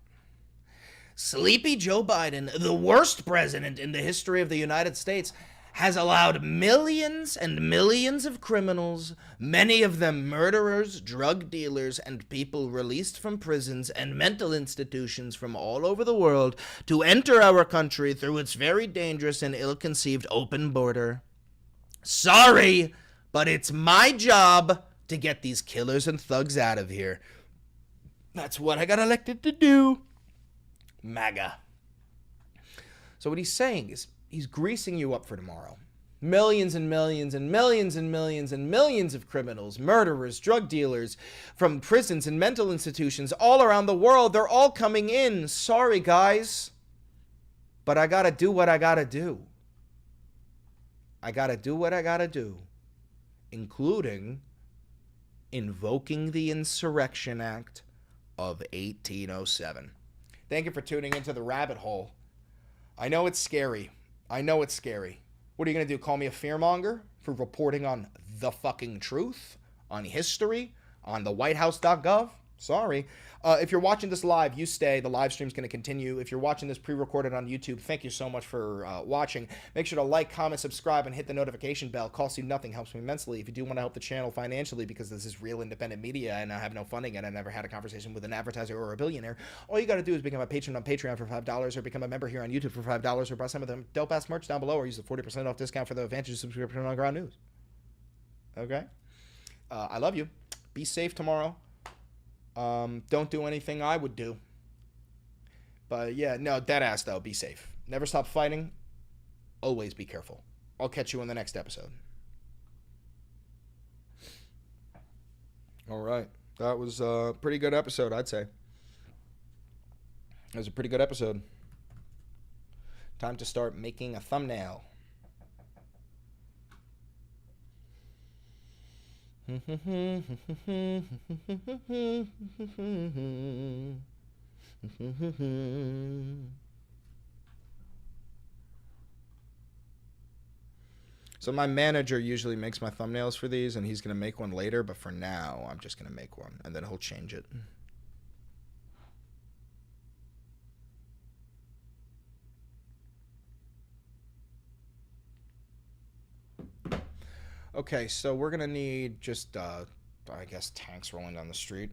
Sleepy Joe Biden, the worst president in the history of the United States, has allowed millions and millions of criminals, many of them murderers, drug dealers, and people released from prisons and mental institutions from all over the world, to enter our country through its very dangerous and ill-conceived open border. Sorry, but it's my job to get these killers and thugs out of here. That's what I got elected to do. MAGA. So what he's saying is, he's greasing you up for tomorrow. Millions and millions and millions and millions and millions of criminals, murderers, drug dealers from prisons and mental institutions all around the world, they're all coming in. Sorry, guys. But I gotta do what I gotta do. I gotta do what I gotta do, including invoking the Insurrection Act of 1807. Thank you for tuning into the rabbit hole. I know it's scary. I know it's scary. What are you going to do? Call me a fearmonger for reporting on the fucking truth, on history, on the whitehouse.gov? Sorry. If you're watching this live, you stay. The live stream's going to continue. If you're watching this pre-recorded on YouTube, thank you so much for watching. Make sure to like, comment, subscribe, and hit the notification bell. Costs you nothing. Helps me immensely. If you do want to help the channel financially, because this is real independent media and I have no funding and I never had a conversation with an advertiser or a billionaire, all you got to do is become a patron on Patreon for $5 or become a member here on YouTube for $5 or buy some of the dope-ass merch down below or use the 40% off discount for the Advantage subscription on Ground News. Okay? I love you. Be safe tomorrow. Don't do anything I would do. But yeah, no, dead ass though. Be safe. Never stop fighting. Always be careful. I'll catch you in the next episode. All right. That was a pretty good episode, I'd say. It was a pretty good episode. Time to start making a thumbnail. So my manager usually makes my thumbnails for these, and he's going to make one later, but for now, I'm just going to make one, and then he'll change it. Okay, so we're going to need just, I guess, tanks rolling down the street.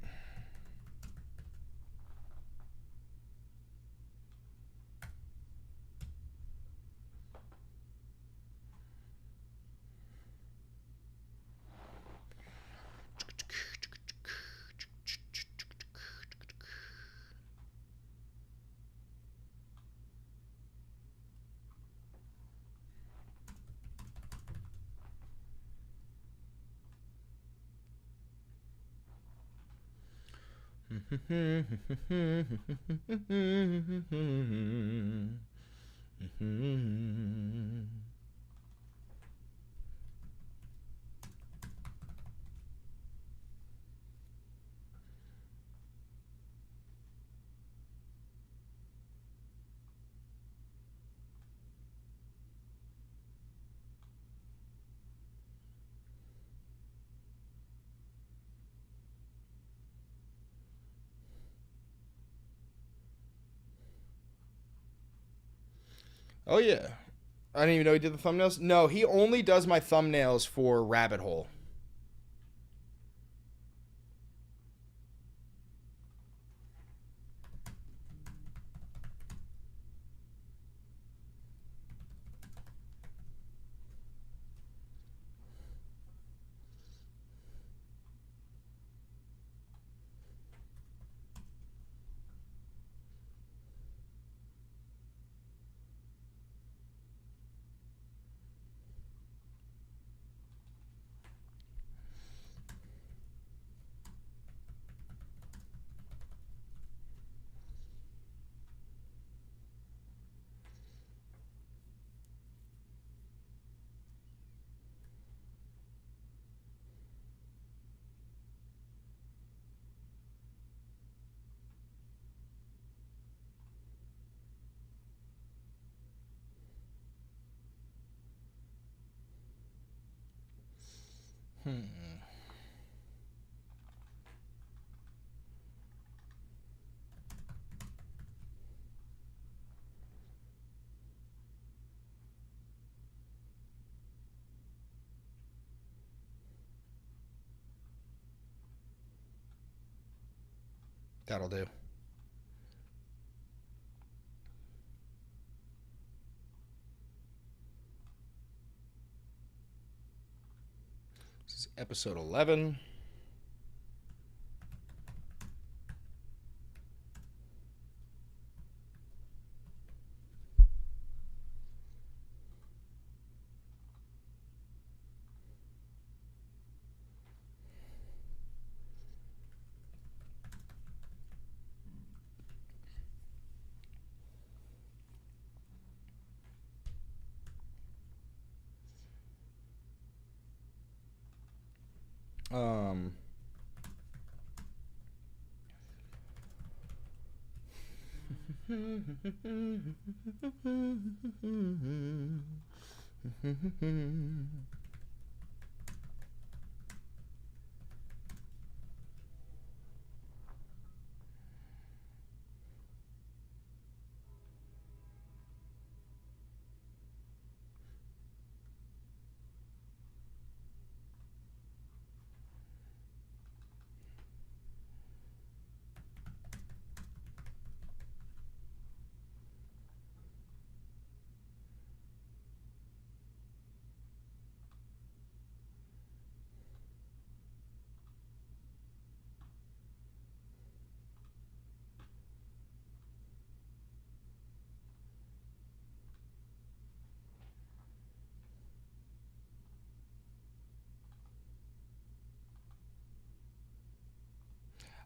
Oh, yeah. I didn't even know he did the thumbnails. No, he only does my thumbnails for Rabbit Hole. That'll do. This is episode 11.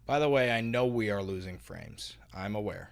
By the way, I know we are losing frames. I'm aware.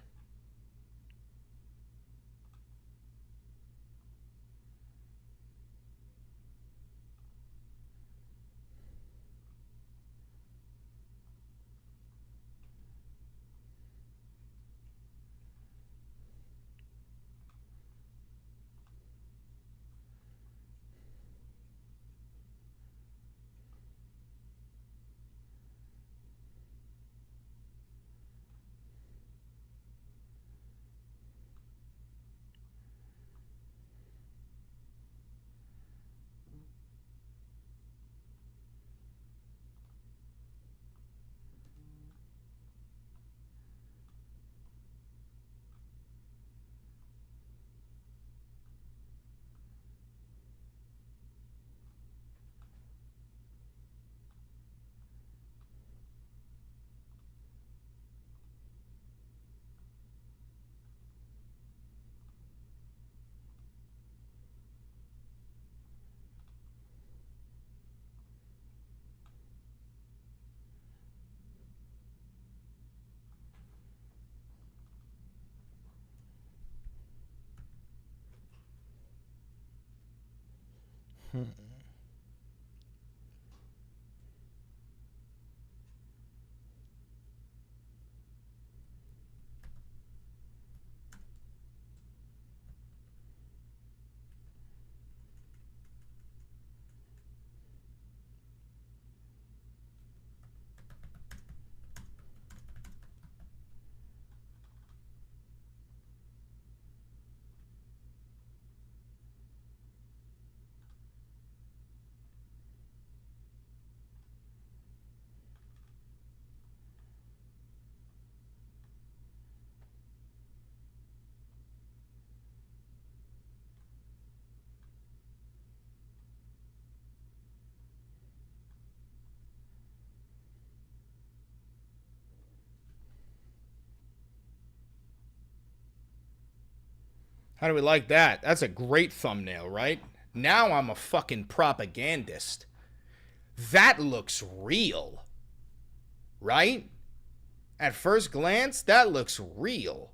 How do we like that? That's a great thumbnail, right? Now I'm a fucking propagandist. That looks real. Right? At first glance, that looks real.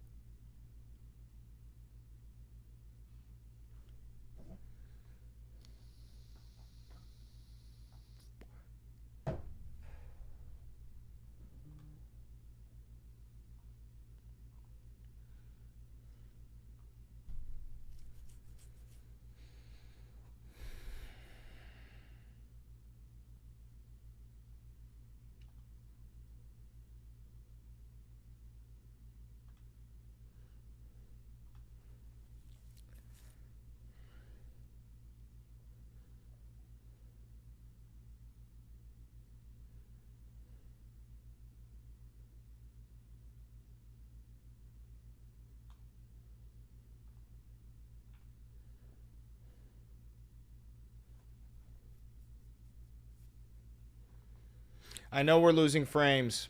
I know we're losing frames.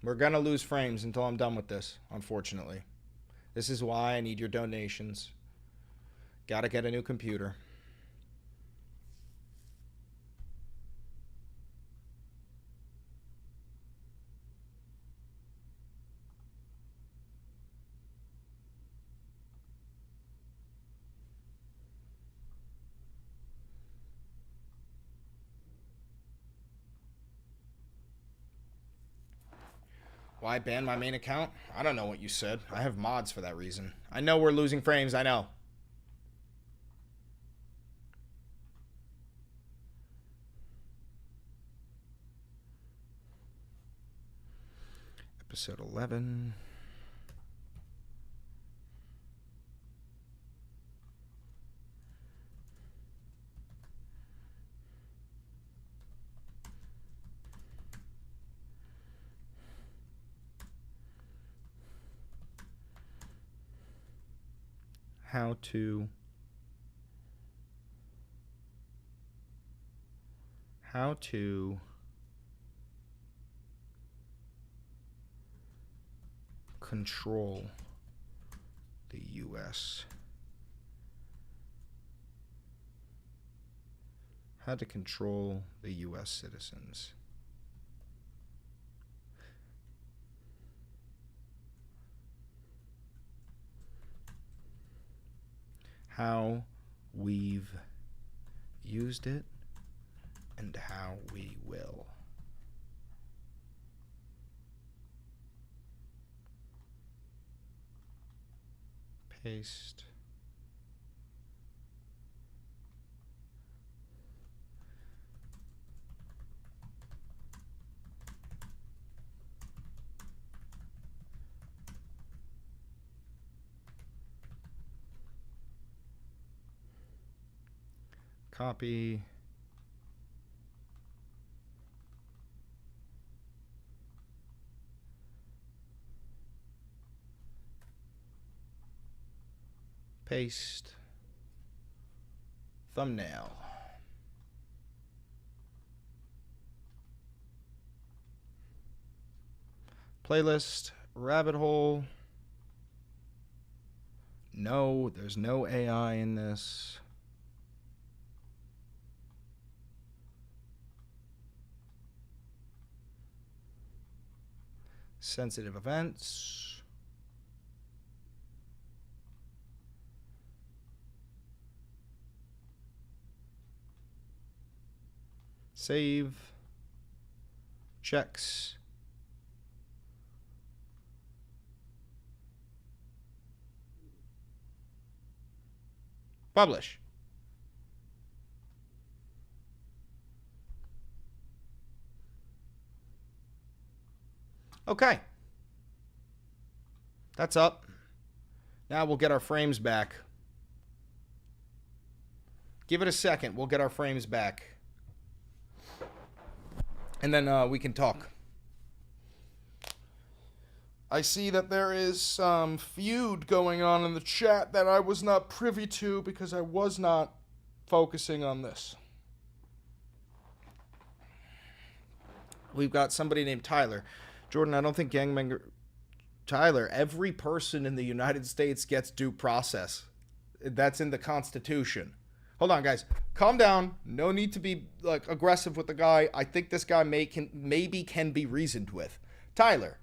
We're going to lose frames until I'm done with this, unfortunately. This is why I need your donations. Got to get a new computer. Why ban my main account? I don't know what you said. I have mods for that reason. I know we're losing frames. I know. Episode 11. How to control the U.S. How to control the U.S. citizens. How we've used it and how we will. Paste. Copy. Paste. Thumbnail. Playlist. Rabbit hole. No, there's no AI in this. Sensitive events. Save. Checks. Publish. Okay. That's up. Now we'll get our frames back. Give it a second. We'll get our frames back. And then we can talk. I see that there is some feud going on in the chat that I was not privy to because I was not focusing on this. We've got somebody named Tyler. Jordan, I don't think gangbanger... Tyler, every person in the United States gets due process. That's in the Constitution. Hold on, guys. Calm down. No need to be like aggressive with the guy. I think this guy maybe can be reasoned with. Tyler,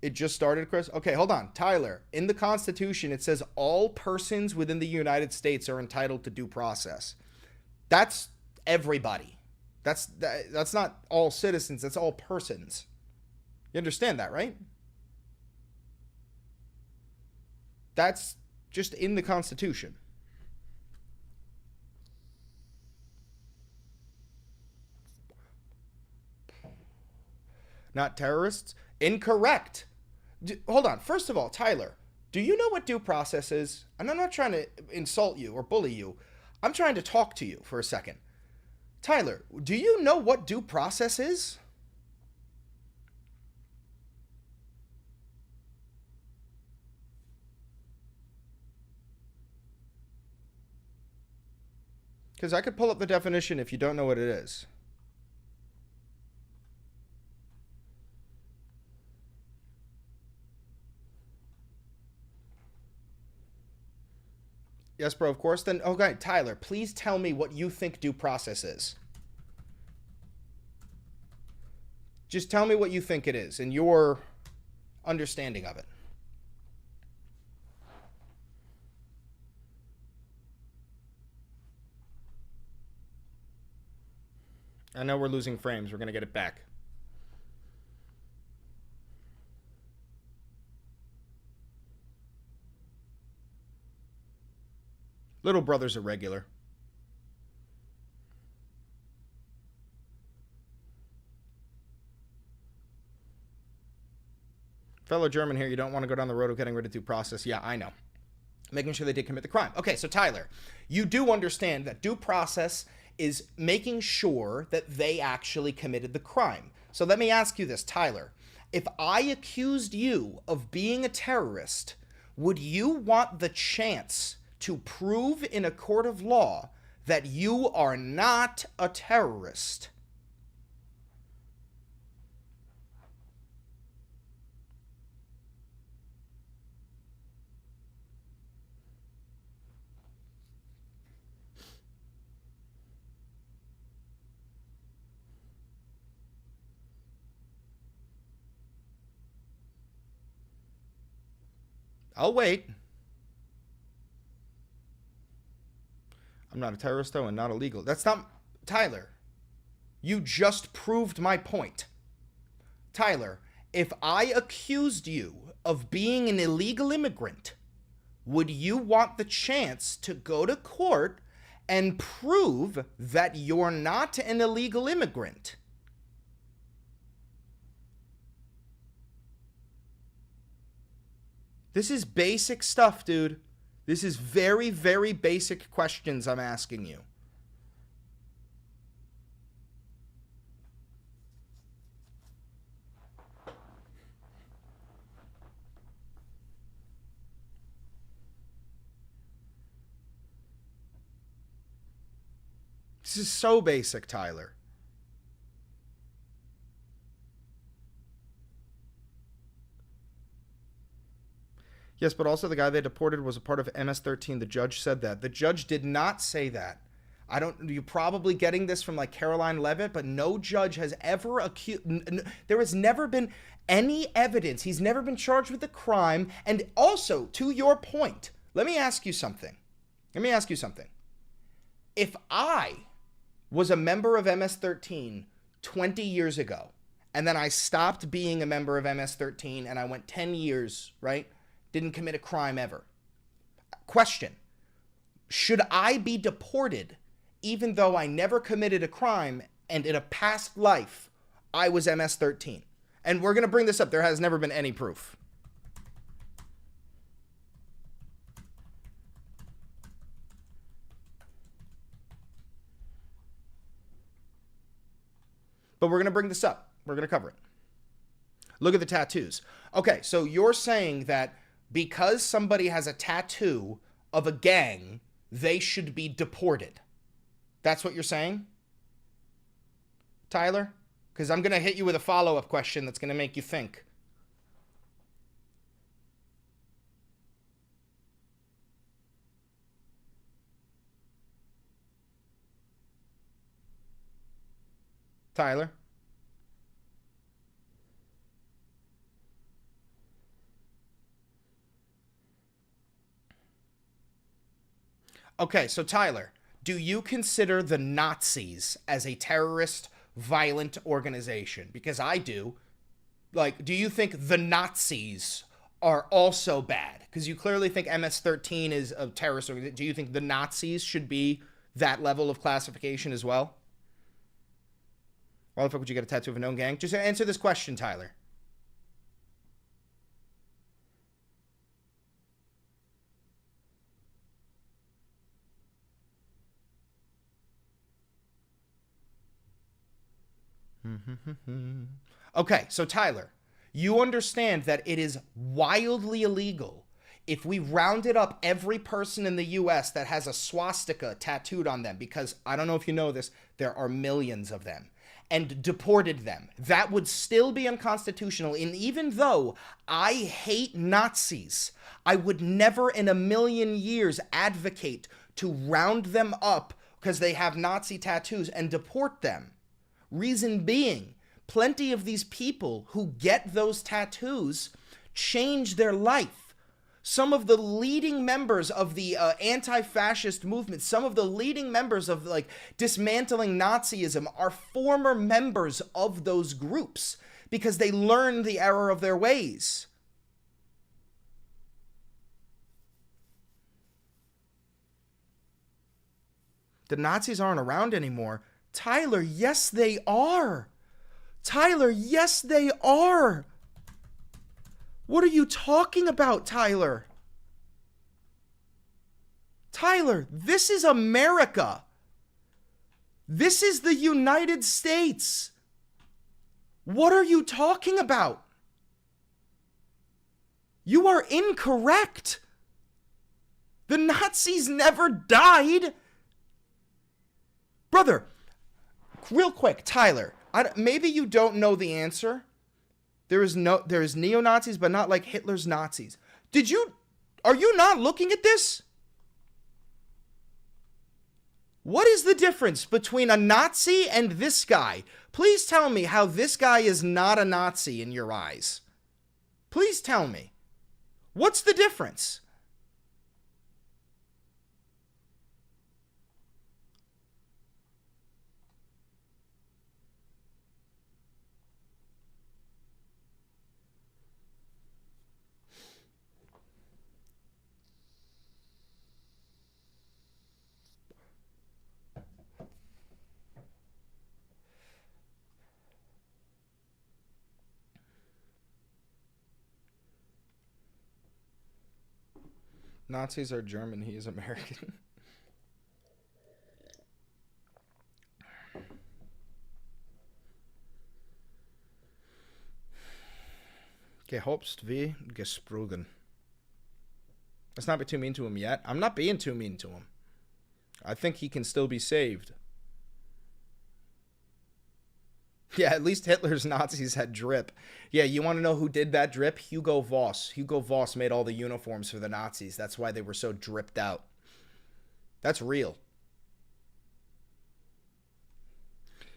it just started, Chris? Okay, hold on. Tyler, in the Constitution, it says all persons within the United States are entitled to due process. That's everybody. That's not all citizens. That's all persons. You understand that, right? That's just in the Constitution. Not terrorists? Incorrect. Hold on. First of all, Tyler, do you know what due process is? And I'm not trying to insult you or bully you. I'm trying to talk to you for a second. Tyler, do you know what due process is? Because I could pull up the definition if you don't know what it is. Yes, bro, of course. Then, okay, Tyler, please tell me what you think due process is. Just tell me what you think it is and your understanding of it. I know we're losing frames. We're going to get it back. Little brother's a regular. Fellow German here, you don't want to go down the road of getting rid of due process. Yeah, I know. Making sure they did commit the crime. Okay, so Tyler, you do understand that due process is making sure that they actually committed the crime. So let me ask you this, Tyler. If I accused you of being a terrorist, would you want the chance to prove in a court of law that you are not a terrorist? I'll wait. I'm not a terrorist, though, and not illegal. That's not... Tyler, you just proved my point. Tyler, if I accused you of being an illegal immigrant, would you want the chance to go to court and prove that you're not an illegal immigrant? This is basic stuff, dude. This is very, very basic questions I'm asking you. This is so basic, Tyler. Yes, but also the guy they deported was a part of MS-13. The judge said that. The judge did not say that. You're probably getting this from like Caroline Levitt, but no judge has ever accused, there has never been any evidence. He's never been charged with a crime. And also, to your point, let me ask you something. If I was a member of MS-13 20 years ago, and then I stopped being a member of MS-13 and I went 10 years, right? Didn't commit a crime ever. Question. Should I be deported even though I never committed a crime and in a past life I was MS-13? And we're going to bring this up. There has never been any proof. But we're going to bring this up. We're going to cover it. Look at the tattoos. Okay, so you're saying that because somebody has a tattoo of a gang, they should be deported. That's what you're saying, Tyler? Because I'm going to hit you with a follow-up question that's going to make you think. Tyler? Okay, so Tyler, do you consider the Nazis as a terrorist, violent organization? Because I do. Like, do you think the Nazis are also bad? Because you clearly think MS-13 is a terrorist organization. Do you think the Nazis should be that level of classification as well? Why the fuck would you get a tattoo of a known gang? Just answer this question, Tyler. Okay, so Tyler, you understand that it is wildly illegal if we rounded up every person in the U.S. that has a swastika tattooed on them, because I don't know if you know this, there are millions of them. and deported them. That would still be unconstitutional. And even though I hate Nazis, I would never in a million years advocate to round them up because they have Nazi tattoos and deport them. Reason being, plenty of these people who get those tattoos change their life. Some of the leading members of the anti-fascist movement, some of the leading members of like dismantling Nazism are former members of those groups because they learned the error of their ways. The Nazis aren't around anymore. Tyler, yes, they are. Tyler, yes, they are. What are you talking about, Tyler? Tyler, this is America. This is the United States. What are you talking about? You are incorrect. The Nazis never died. Brother, real quick, Tyler, maybe you don't know the answer. There is neo-Nazis, but not like Hitler's Nazis. Are you not looking at this? What is the difference between a Nazi and this guy? Please tell me how this guy is not a Nazi in your eyes. Please tell me. What's the difference? Nazis are German, he is American. Gehopst wie gesprungen. Let's not be too mean to him yet. I'm not being too mean to him. I think he can still be saved. Yeah, at least Hitler's Nazis had drip. Yeah, you want to know who did that drip? Hugo Voss. Hugo Voss made all the uniforms for the Nazis. That's why they were so dripped out. That's real.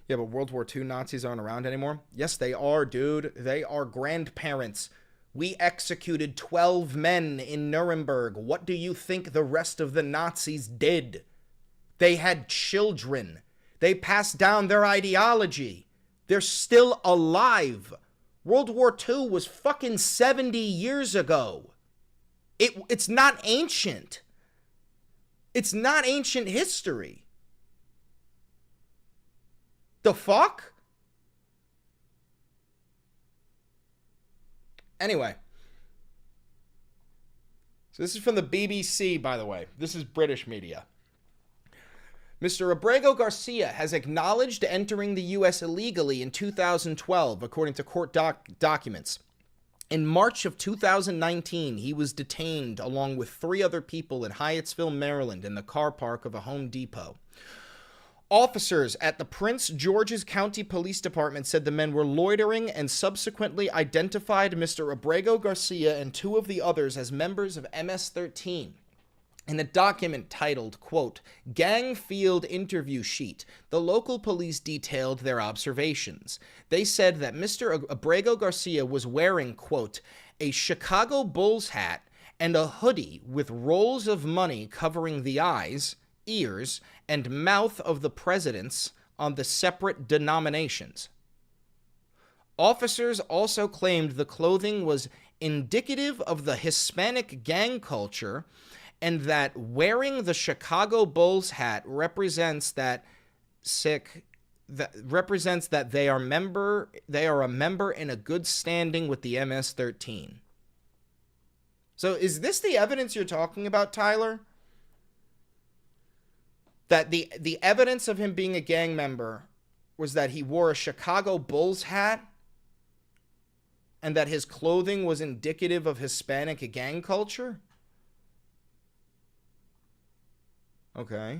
Yeah, but World War II Nazis aren't around anymore? Yes, they are, dude. They are grandparents. We executed 12 men in Nuremberg. What do you think the rest of the Nazis did? They had children. They passed down their ideology. They're still alive. World War II was fucking 70 years ago. It's not ancient. It's not ancient history. The fuck? Anyway. So this is from the BBC, by the way. This is British media. Mr. Abrego Garcia has acknowledged entering the U.S. illegally in 2012, according to court documents. In March of 2019, he was detained along with 3 other people in Hyattsville, Maryland, in the car park of a Home Depot. Officers at the Prince George's County Police Department said the men were loitering and subsequently identified Mr. Abrego Garcia and 2 of the others as members of MS-13. In a document titled, quote, Gang Field Interview Sheet, the local police detailed their observations. They said that Mr. Abrego Garcia was wearing, quote, a Chicago Bulls hat and a hoodie with rolls of money covering the eyes, ears, and mouth of the presidents on the separate denominations. Officers also claimed the clothing was indicative of the Hispanic gang culture and that wearing the Chicago Bulls hat represents that they are a member in a good standing with the MS-13. So is this the evidence you're talking about, Tyler? That the evidence of him being a gang member was that he wore a Chicago Bulls hat and that his clothing was indicative of Hispanic gang culture? Okay.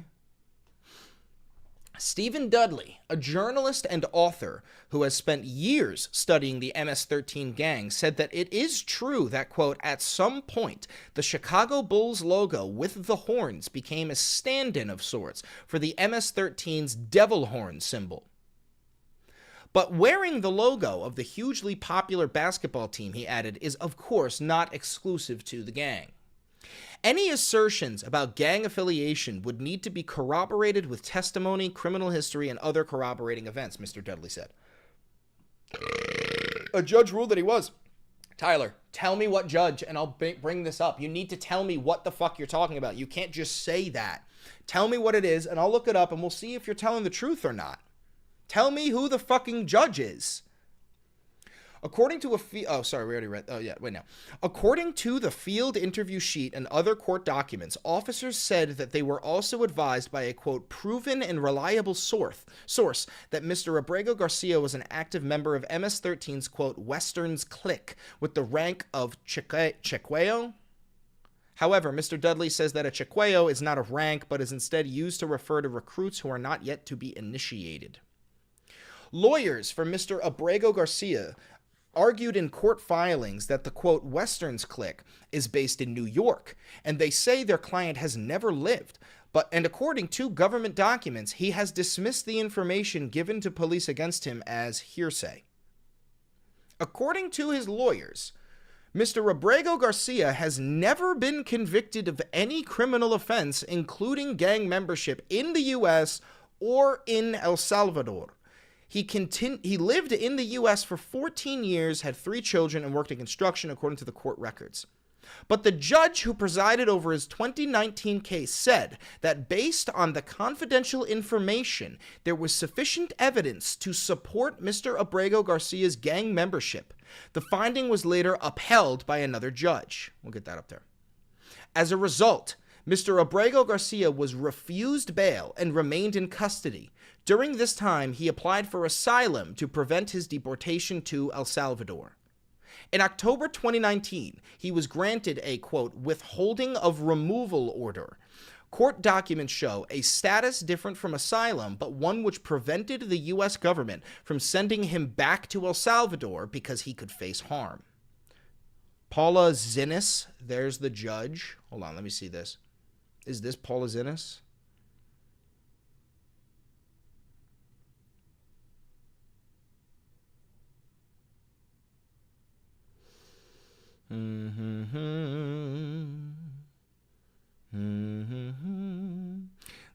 Stephen Dudley, a journalist and author who has spent years studying the MS-13 gang, said that it is true that, quote, at some point, the Chicago Bulls logo with the horns became a stand-in of sorts for the MS-13's devil horn symbol. But wearing the logo of the hugely popular basketball team, he added, is of course not exclusive to the gang. Any assertions about gang affiliation would need to be corroborated with testimony, criminal history, and other corroborating events, Mr. Dudley said. A judge ruled that he was. Tyler, tell me what judge, and I'll bring this up. You need to tell me what the fuck you're talking about. You can't just say that. Tell me what it is, and I'll look it up, and we'll see if you're telling the truth or not. Tell me who the fucking judge is. According to According to the field interview sheet and other court documents, officers said that they were also advised by a, quote, proven and reliable source that Mr. Abrego Garcia was an active member of MS-13's, quote, Westerns clique with the rank of Chiqueo. However, Mr. Dudley says that a Chiqueo is not a rank, but is instead used to refer to recruits who are not yet to be initiated. Lawyers for Mr. Abrego Garcia argued in court filings that the, quote, Westerns clique is based in New York, and they say their client has never lived. And according to government documents, he has dismissed the information given to police against him as hearsay. According to his lawyers, Mr. Abrego Garcia has never been convicted of any criminal offense, including gang membership in the U.S. or in El Salvador. He lived in the U.S. for 14 years, had 3 children, and worked in construction, according to the court records. But the judge who presided over his 2019 case said that based on the confidential information, there was sufficient evidence to support Mr. Abrego Garcia's gang membership. The finding was later upheld by another judge. We'll get that up there. As a result, Mr. Abrego Garcia was refused bail and remained in custody. During this time, he applied for asylum to prevent his deportation to El Salvador. In October 2019, he was granted a, quote, withholding of removal order. Court documents show a status different from asylum, but one which prevented the U.S. government from sending him back to El Salvador because he could face harm. Paula Zinnes, there's the judge. Hold on, let me see this. Is this Paula Zinnes?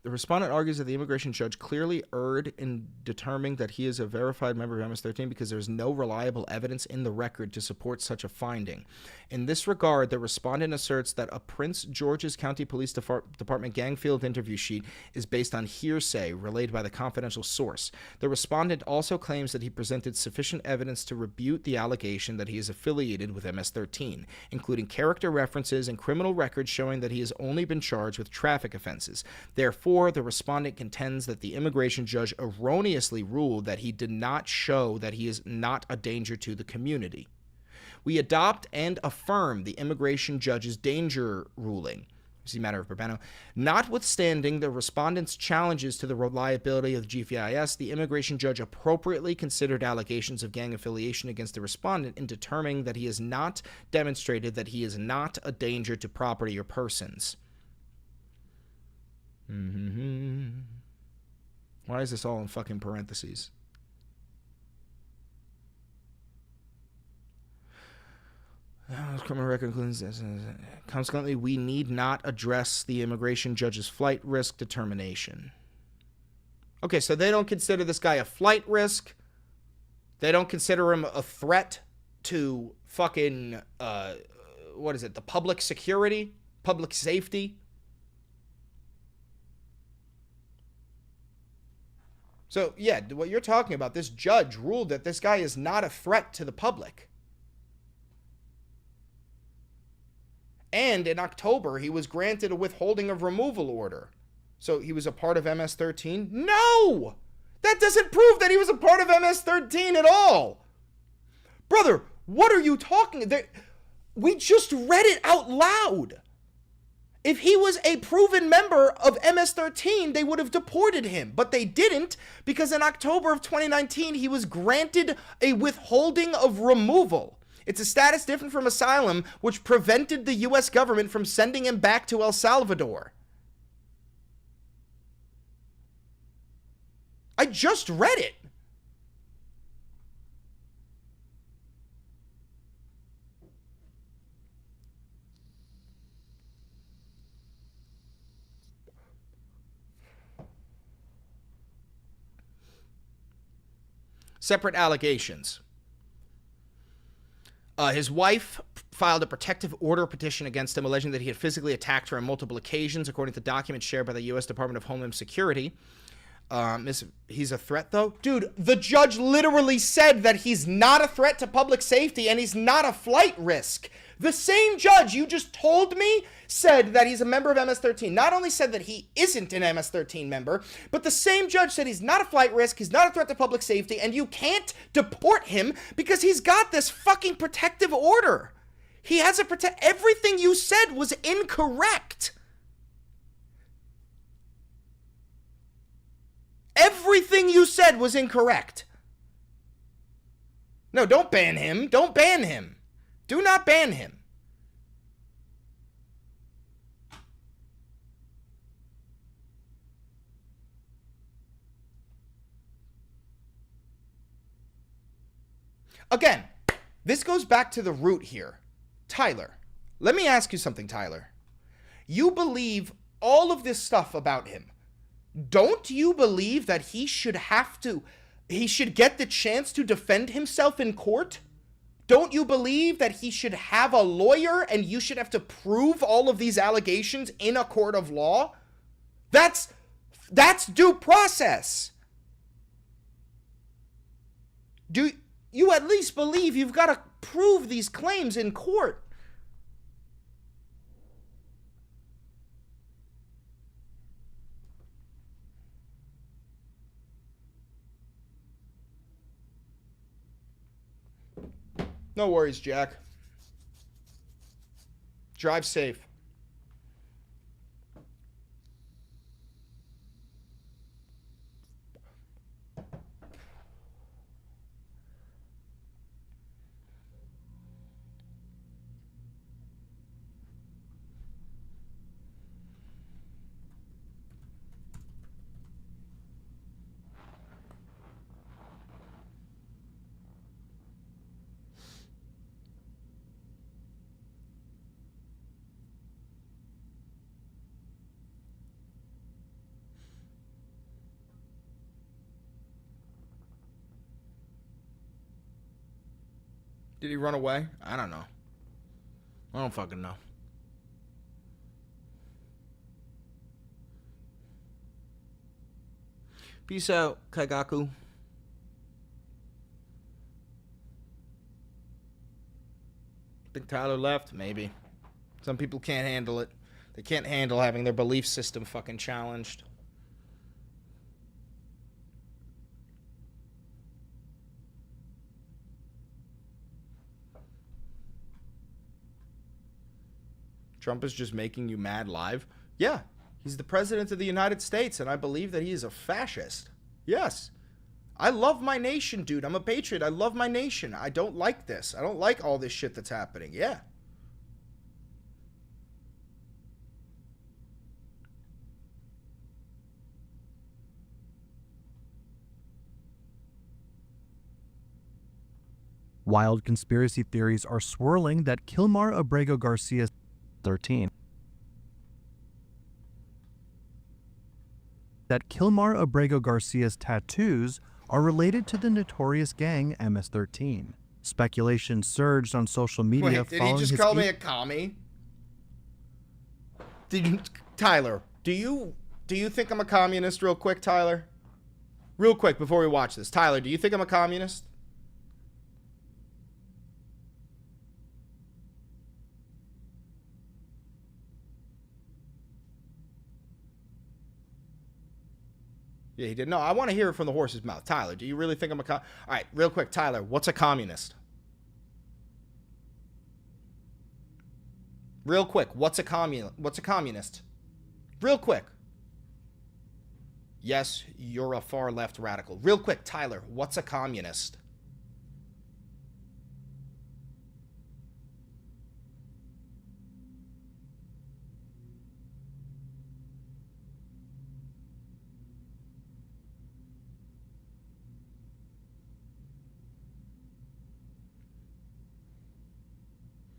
The respondent argues that the immigration judge clearly erred in determining that he is a verified member of MS-13 because there is no reliable evidence in the record to support such a finding. In this regard, the respondent asserts that a Prince George's County Police Department gang field interview sheet is based on hearsay relayed by the confidential source. The respondent also claims that he presented sufficient evidence to rebut the allegation that he is affiliated with MS-13, including character references and criminal records showing that he has only been charged with traffic offenses. Therefore, the respondent contends that the immigration judge erroneously ruled that he did not show that he is not a danger to the community. We adopt and affirm the immigration judge's danger ruling. See matter of Urbano. Notwithstanding the respondent's challenges to the reliability of the GFIS, the immigration judge appropriately considered allegations of gang affiliation against the respondent in determining that he has not demonstrated that he is not a danger to property or persons. Why is this all in fucking parentheses? Criminal record includes this. Consequently, we need not address the immigration judge's flight risk determination. Okay, so they don't consider this guy a flight risk. They don't consider him a threat to fucking, the public security, public safety. So, yeah, what you're talking about, this judge ruled that this guy is not a threat to the public. And in October, he was granted a withholding of removal order. So he was a part of MS-13? No! That doesn't prove that he was a part of MS-13 at all! Brother, what are you talking about? We just read it out loud. If he was a proven member of MS-13, they would have deported him, but they didn't, because in October of 2019, he was granted a withholding of removal. It's a status different from asylum, which prevented the U.S. government from sending him back to El Salvador. I just read it. Separate allegations. His wife filed a protective order petition against him, alleging that he had physically attacked her on multiple occasions, according to documents shared by the U.S. Department of Homeland Security. He's a threat, though? Dude, the judge literally said that he's not a threat to public safety and he's not a flight risk. The same judge you just told me said that he's a member of MS-13. Not only said that he isn't an MS-13 member, but the same judge said he's not a flight risk, he's not a threat to public safety, and you can't deport him because he's got this fucking protective order. He has a everything you said was incorrect. Everything you said was incorrect. No, don't ban him. Don't ban him. Do not ban him. Again, this goes back to the root here. Tyler, let me ask you something, Tyler. You believe all of this stuff about him. Don't you believe that he should get the chance to defend himself in court? Don't you believe that he should have a lawyer and you should have to prove all of these allegations in a court of law? That's due process. Do you at least believe you've got to prove these claims in court? No worries, Jack. Drive safe. Did he run away? I don't know. I don't fucking know. Peace out, Kaigaku. Think Tyler left? Maybe. Some people can't handle it. They can't handle having their belief system fucking challenged. Trump is just making you mad live? Yeah, he's the president of the United States, and I believe that he is a fascist. Yes. I love my nation, dude. I'm a patriot. I love my nation. I don't like this. I don't like all this shit that's happening. Yeah. Wild conspiracy theories are swirling that Kilmar Abrego Garcia 13. That Kilmar Abrego Garcia's tattoos are related to the notorious gang MS-13. Speculation surged on social media. Wait, did he just call me a commie? Tyler, do you think I'm a communist real quick, Tyler? Real quick before we watch this. Tyler, do you think I'm a communist? Yeah, he did. No, I want to hear it from the horse's mouth. Tyler, do you really think I'm a All right, real quick, Tyler, what's a communist? Real quick, what's a communist? Real quick. Yes, you're a far left radical. Real quick, Tyler, what's a communist?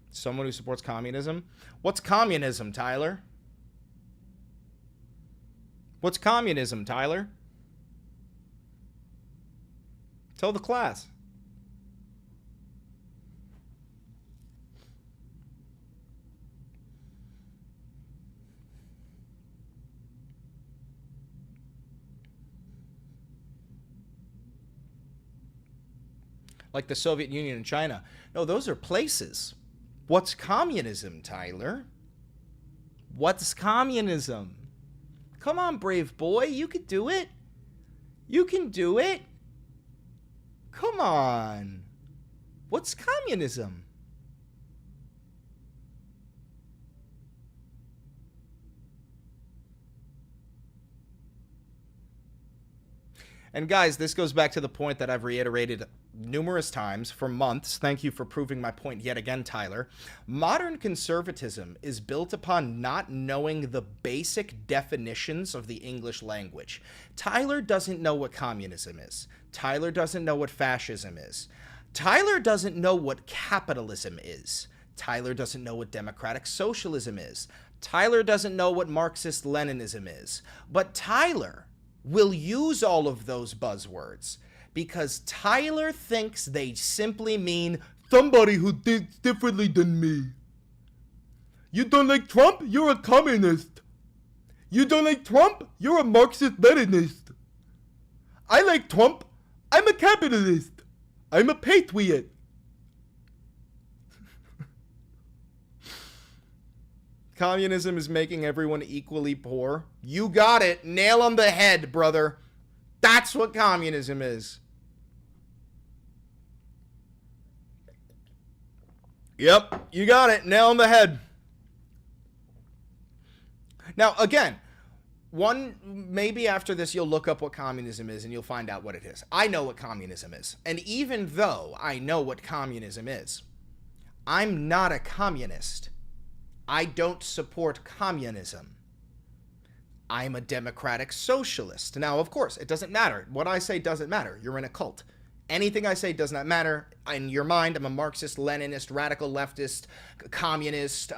Someone who supports communism? What's communism, Tyler? What's communism, Tyler? Tell the class. Like the Soviet Union and China. No, those are places. What's communism, Tyler? What's communism? Come on, brave boy. You can do it. You can do it. Come on. What's communism? And guys, this goes back to the point that I've reiterated numerous times for months. Thank you for proving my point yet again, Tyler. Modern conservatism is built upon not knowing the basic definitions of the English language. Tyler doesn't know what communism is. Tyler doesn't know what fascism is. Tyler doesn't know what capitalism is. Tyler doesn't know what democratic socialism is. Tyler doesn't know what Marxist-Leninism is. But Tyler will use all of those buzzwords because Tyler thinks they simply mean somebody who thinks differently than me. You don't like Trump? You're a communist. You don't like Trump? You're a Marxist-Leninist. I like Trump. I'm a capitalist. I'm a patriot. Communism is making everyone equally poor. You got it. Nail on the head, brother. That's what communism is. Yep, you got it. Nail on the head. Now, again, maybe after this you'll look up what communism is and you'll find out what it is. I know what communism is. And even though I know what communism is, I'm not a communist. I don't support communism. I'm a democratic socialist. Now, of course, it doesn't matter. What I say doesn't matter. You're in a cult. Anything I say does not matter. In your mind, I'm a Marxist, Leninist, radical leftist, communist,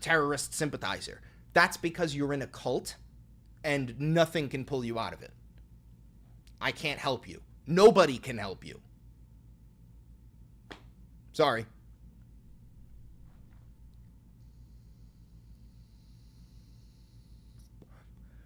terrorist sympathizer. That's because you're in a cult and nothing can pull you out of it. I can't help you. Nobody can help you. Sorry.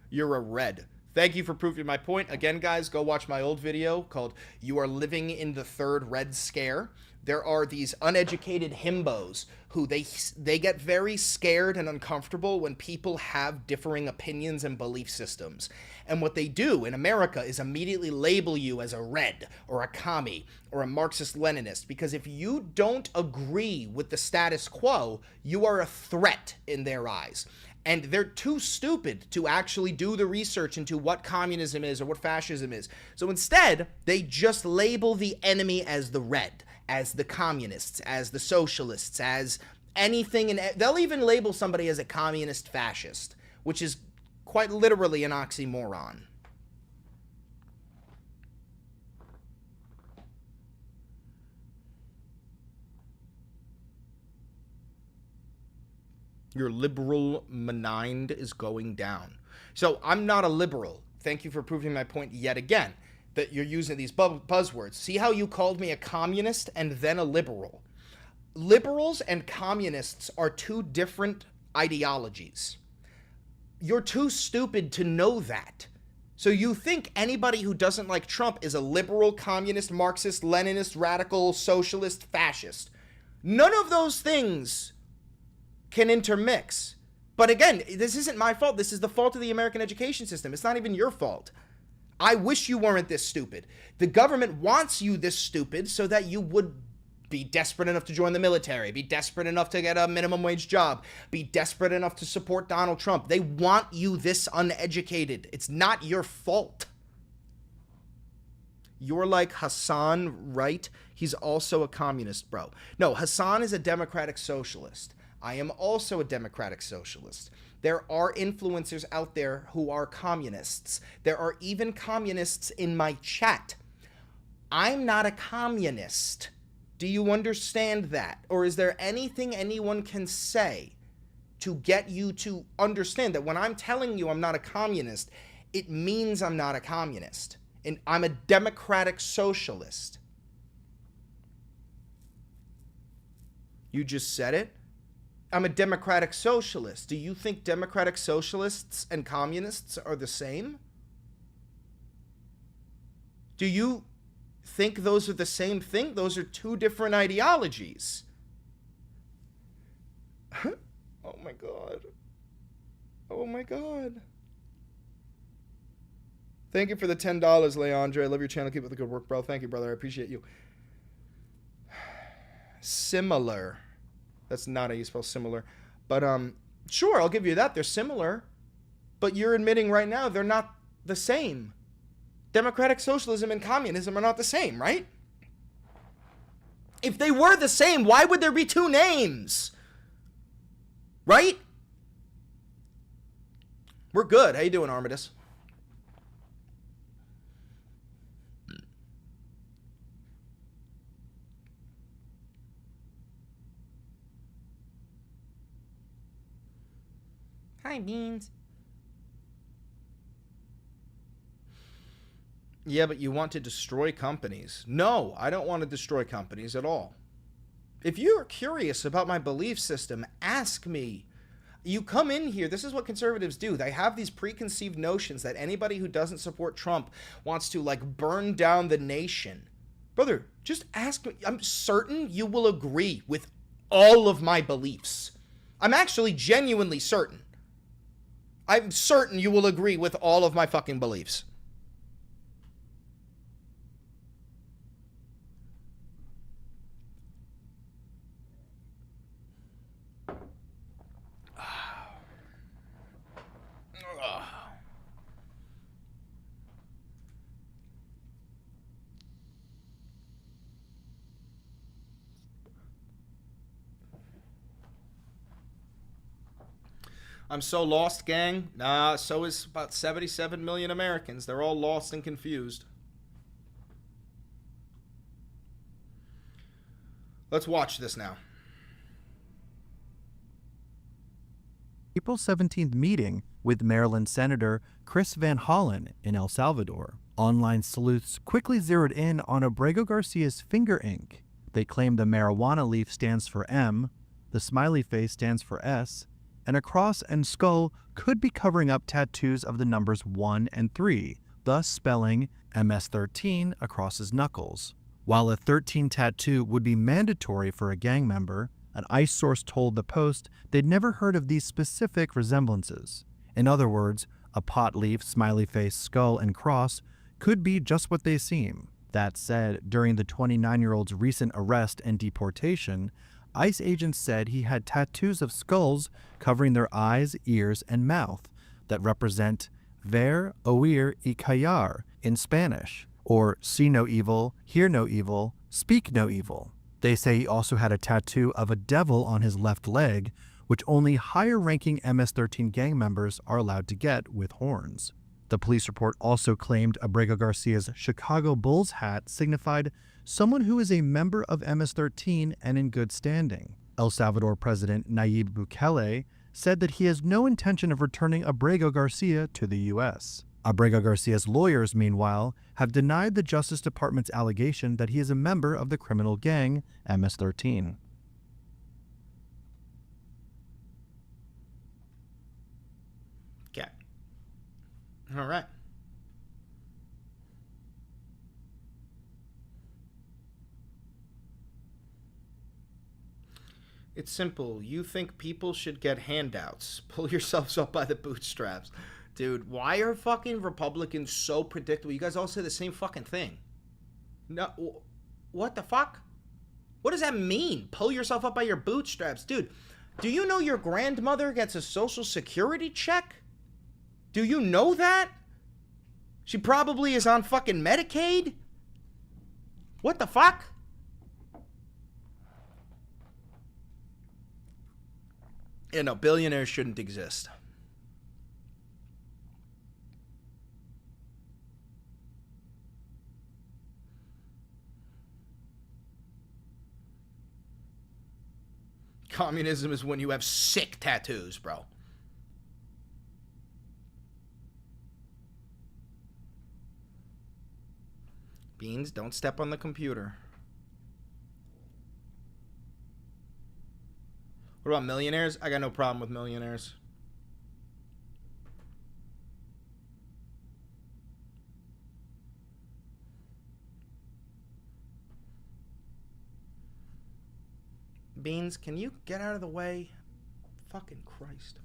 You're a red. Thank you for proving my point. Again, guys, go watch my old video called You Are Living in the Third Red Scare. There are these uneducated himbos who they get very scared and uncomfortable when people have differing opinions and belief systems. And what they do in America is immediately label you as a red or a commie or a Marxist-Leninist, because if you don't agree with the status quo, you are a threat in their eyes. And they're too stupid to actually do the research into what communism is or what fascism is. So instead, they just label the enemy as the red, as the communists, as the socialists, as anything. And they'll even label somebody as a communist fascist, which is quite literally an oxymoron. Your liberal mind is going down. So I'm not a liberal. Thank you for proving my point yet again, that you're using these buzzwords. See how you called me a communist and then a liberal? Liberals and communists are two different ideologies. You're too stupid to know that. So you think anybody who doesn't like Trump is a liberal, communist, Marxist, Leninist, radical, socialist, fascist. None of those things can intermix. But again, this isn't my fault. This is the fault of the American education system. It's not even your fault. I wish you weren't this stupid. The government wants you this stupid so that you would be desperate enough to join the military, be desperate enough to get a minimum wage job, be desperate enough to support Donald Trump. They want you this uneducated. It's not your fault. You're like Hassan, right? He's also a communist, bro. No, Hassan is a democratic socialist. I am also a democratic socialist. There are influencers out there who are communists. There are even communists in my chat. I'm not a communist. Do you understand that? Or is there anything anyone can say to get you to understand that when I'm telling you I'm not a communist, it means I'm not a communist. And I'm a democratic socialist. You just said it? I'm a democratic socialist. Do you think democratic socialists and communists are the same? Do you think those are the same thing? Those are two different ideologies. Oh my God. Oh my God. Thank you for the $10, Leandre. I love your channel. Keep up the good work, bro. Thank you, brother. I appreciate you. Similar. That's not how you spell similar. But, sure, I'll give you that. They're similar. But you're admitting right now they're not the same. Democratic socialism and communism are not the same, right? If they were the same, why would there be two names? Right? We're good. How you doing, Armidas? Hi, Beans. Yeah, but you want to destroy companies. No, I don't want to destroy companies at all. If you're curious about my belief system, ask me. You come in here, this is what conservatives do. They have these preconceived notions that anybody who doesn't support Trump wants to, like, burn down the nation. Brother, just ask me. I'm certain you will agree with all of my beliefs. I'm actually genuinely certain. I'm certain you will agree with all of my fucking beliefs. I'm so lost, gang. Nah, so is about 77 million Americans. They're all lost and confused. Let's watch this now. April 17th meeting with Maryland Senator Chris Van Hollen in El Salvador. Online sleuths quickly zeroed in on Abrego Garcia's finger ink. They claimed the marijuana leaf stands for M, the smiley face stands for S, and a cross and skull could be covering up tattoos of the numbers 1 and 3, thus spelling MS-13 across his knuckles. While a 13 tattoo would be mandatory for a gang member, an ICE source told the Post they'd never heard of these specific resemblances. In other words, a pot leaf, smiley face, skull, and cross could be just what they seem. That said, during the 29-year-old's recent arrest and deportation, ICE agents said he had tattoos of skulls covering their eyes, ears, and mouth that represent ver, oír, y callar in Spanish, or see no evil, hear no evil, speak no evil. They say he also had a tattoo of a devil on his left leg, which only higher-ranking MS-13 gang members are allowed to get with horns. The police report also claimed Abrego Garcia's Chicago Bulls hat signified someone who is a member of MS-13 and in good standing. El Salvador President Nayib Bukele said that he has no intention of returning Abrego Garcia to the U.S. Abrego Garcia's lawyers, meanwhile, have denied the Justice Department's allegation that he is a member of the criminal gang MS-13. Okay. All right. It's simple. You think people should get handouts. Pull yourselves up by the bootstraps. Dude, why are fucking Republicans so predictable? You guys all say the same fucking thing. No, what the fuck? What does that mean? Pull yourself up by your bootstraps. Dude, do you know your grandmother gets a Social Security check? Do you know that? She probably is on fucking Medicaid? What the fuck? Yeah, no, billionaires shouldn't exist. Communism is when you have sick tattoos, bro. Beans, don't step on the computer. What about millionaires? I got no problem with millionaires. Beans, can you get out of the way? Fucking Christ.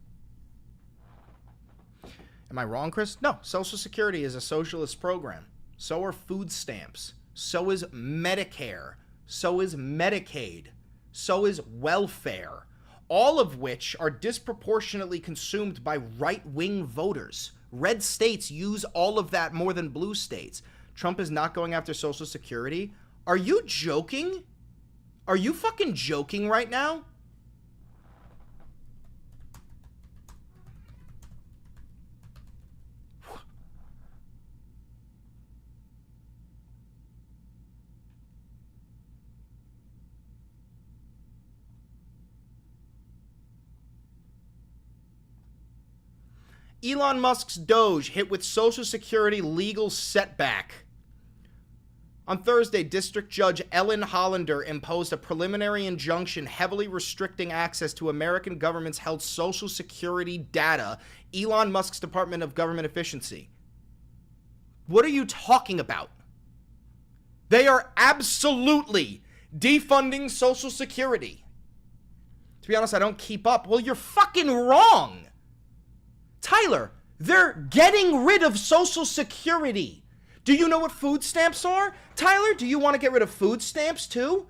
Am I wrong, Chris? No, Social Security is a socialist program. So are food stamps. So is Medicare. So is Medicaid. So is welfare. All of which are disproportionately consumed by right-wing voters. Red states use all of that more than blue states. Trump is not going after Social Security. Are you joking? Are you fucking joking right now? Elon Musk's Doge hit with Social Security legal setback. On Thursday, District Judge Ellen Hollander imposed a preliminary injunction heavily restricting access to American government's held Social Security data, Elon Musk's Department of Government Efficiency. What are you talking about? They are absolutely defunding Social Security. To be honest, I don't keep up. Well, you're fucking wrong. Tyler, they're getting rid of Social Security. Do you know what food stamps are? Tyler, do you want to get rid of food stamps too?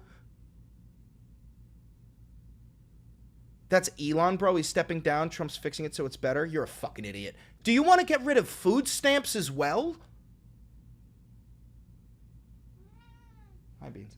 That's Elon, bro. He's stepping down. Trump's fixing it so it's better. You're a fucking idiot. Do you want to get rid of food stamps as well? Hi, Beans.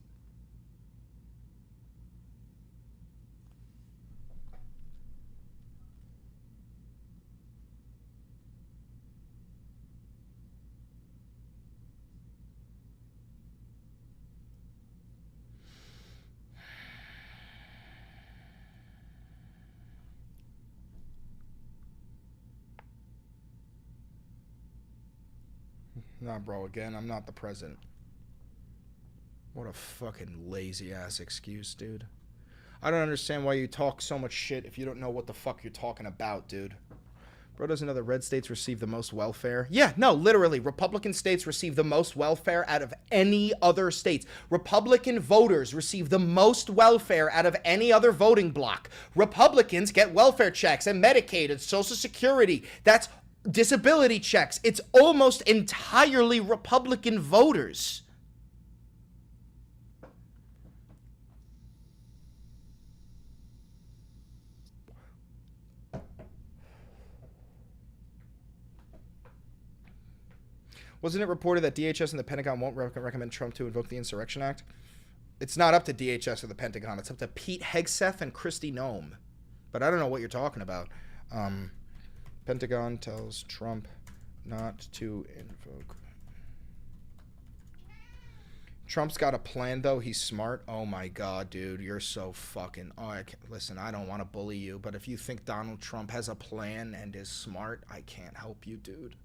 Nah, bro, again, I'm not the president. What a fucking lazy-ass excuse, dude. I don't understand why you talk so much shit if you don't know what the fuck you're talking about, dude. Bro doesn't know that red states receive the most welfare? Yeah, no, literally, Republican states receive the most welfare out of any other states. Republican voters receive the most welfare out of any other voting bloc. Republicans get welfare checks and Medicaid and Social Security. That's disability checks. It's almost entirely Republican voters. Wasn't it reported that DHS and the Pentagon won't recommend Trump to invoke the Insurrection Act? It's not up to DHS or the Pentagon. It's up to Pete Hegseth and Kristi Noem. But I don't know what you're talking about. Pentagon tells Trump not to invoke. Trump's got a plan, though. He's smart. Oh, my God, dude. You're so fucking... Oh, listen, I don't want to bully you, but if you think Donald Trump has a plan and is smart, I can't help you, dude.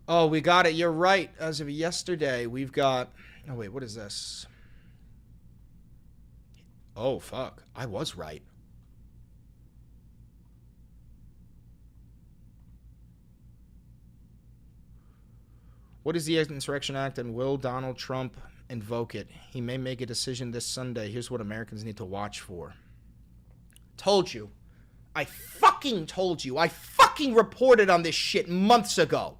Oh, we got it. You're right. As of yesterday, we've got... Oh, wait, what is this? Oh, fuck. I was right. What is the Insurrection Act and will Donald Trump invoke it? He may make a decision this Sunday. Here's what Americans need to watch for. Told you. I fucking told you. I fucking reported on this shit months ago.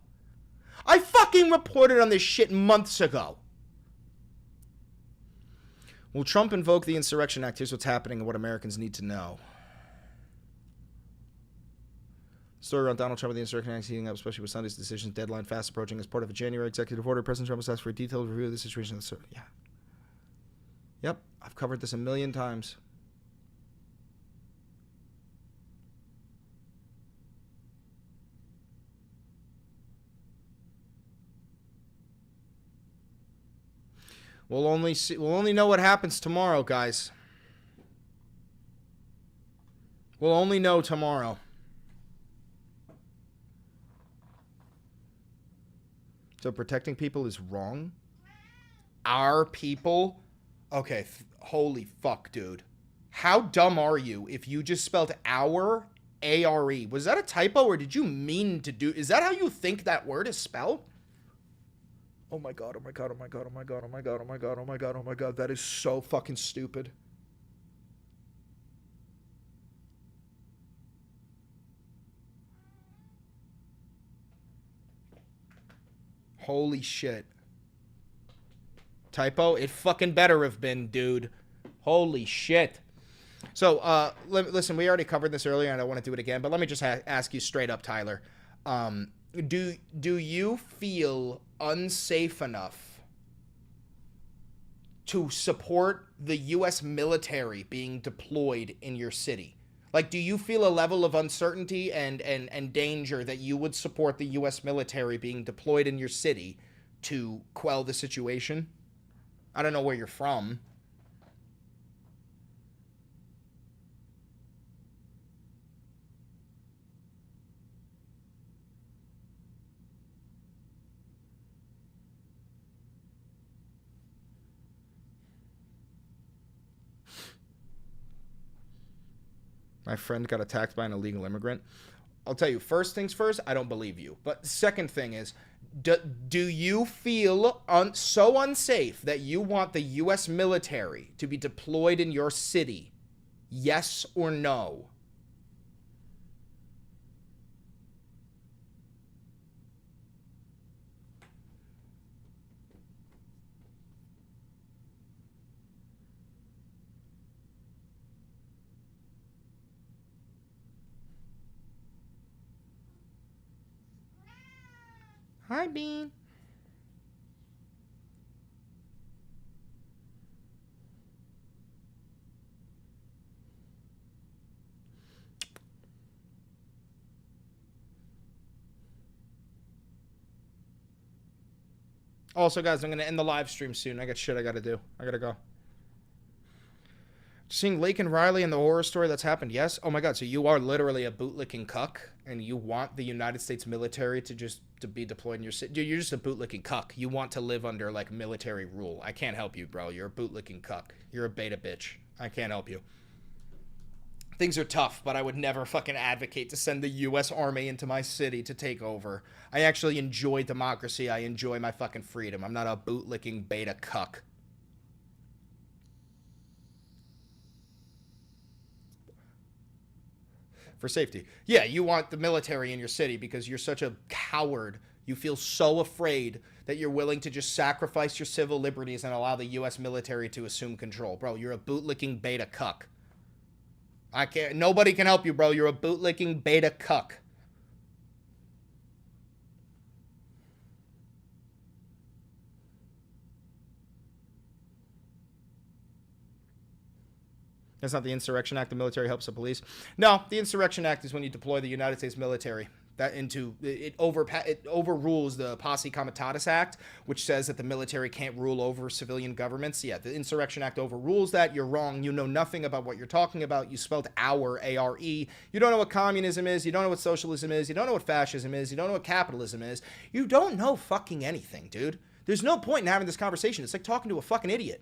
I fucking reported on this shit months ago. Will Trump invoke the Insurrection Act? Here's what's happening and what Americans need to know. Story around Donald Trump and the Insurrection Act heating up, especially with Sunday's decision deadline fast approaching. As part of a January executive order, President Trump has asked for a detailed review of the situation. Yeah. Yep, I've covered this a million times. We'll only know what happens tomorrow, guys. We'll only know tomorrow. So protecting people is wrong? Our people? Okay, holy fuck, dude. How dumb are you if you just spelled our, A-R-E? Was that a typo or did you mean to do... Is that how you think that word is spelled? Oh my god, oh my god, oh my god, oh my god, oh my god, oh my god, oh my god, oh my god. That is so fucking stupid. Holy shit. Typo? It fucking better have been, dude. Holy shit. So, listen, we already covered this earlier and I don't want to do it again, but let me just ask you straight up, Tyler. Do you feel unsafe enough to support the U.S. military being deployed in your city? Like, do you feel a level of uncertainty and danger that you would support the U.S. military being deployed in your city to quell the situation? I don't know where you're from. My friend got attacked by an illegal immigrant. I'll tell you, first things first, I don't believe you. But second thing is, do you feel so unsafe that you want the U.S. military to be deployed in your city? Yes or no? Hi, Bean. Also, guys, I'm going to end the live stream soon. I got shit I got to do. I got to go. Seeing Lake and Riley and the horror story that's happened, yes? Oh my god, so you are literally a bootlicking cuck, and you want the United States military to be deployed in your city? Dude, you're just a bootlicking cuck. You want to live under, like, military rule. I can't help you, bro. You're a bootlicking cuck. You're a beta bitch. I can't help you. Things are tough, but I would never fucking advocate to send the U.S. Army into my city to take over. I actually enjoy democracy. I enjoy my fucking freedom. I'm not a bootlicking beta cuck. For safety. Yeah, you want the military in your city because you're such a coward. You feel so afraid that you're willing to just sacrifice your civil liberties and allow the U.S. military to assume control. Bro, you're a bootlicking beta cuck. I can't. Nobody can help you, bro. You're a bootlicking beta cuck. That's not the Insurrection Act. The military helps the police. No, the Insurrection Act is when you deploy the United States military. It overrules the Posse Comitatus Act, which says that the military can't rule over civilian governments. Yeah, the Insurrection Act overrules that. You're wrong. You know nothing about what you're talking about. You spelled our, A-R-E. You don't know what communism is. You don't know what socialism is. You don't know what fascism is. You don't know what capitalism is. You don't know fucking anything, dude. There's no point in having this conversation. It's like talking to a fucking idiot.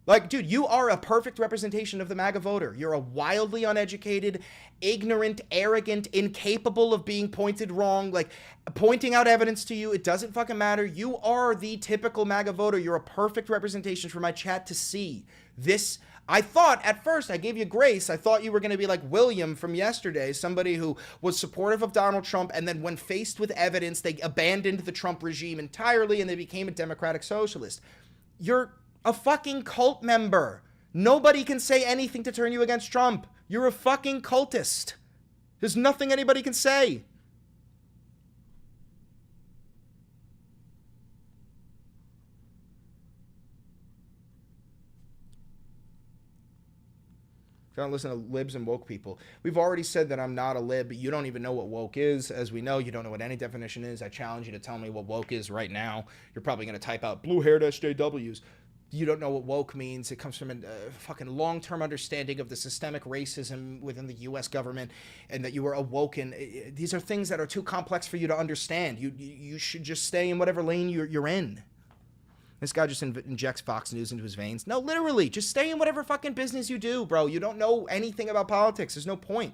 Like, dude, you are a perfect representation of the MAGA voter. You're a wildly uneducated, ignorant, arrogant, incapable of being pointed wrong, like, pointing out evidence to you. It doesn't fucking matter. You are the typical MAGA voter. You're a perfect representation for my chat to see. This, I thought, at first, I gave you grace. I thought you were going to be like William from yesterday, somebody who was supportive of Donald Trump, and then when faced with evidence, they abandoned the Trump regime entirely, and they became a democratic socialist. You're A fucking cult member. Nobody can say anything to turn you against Trump. You're a fucking cultist. There's nothing anybody can say. Don't listen to libs and woke people. We've already said that I'm not a lib. You don't even know what woke is. As we know, you don't know what any definition is. I challenge you to tell me what woke is right now. You're probably going to type out blue-haired SJWs. You don't know what woke means. It comes from a fucking long-term understanding of the systemic racism within the U.S. government and that you were awoken. These are things that are too complex for you to understand. You should just stay in whatever lane you're in. This guy just injects Fox News into his veins. No, literally, just stay in whatever fucking business you do, bro. You don't know anything about politics. There's no point.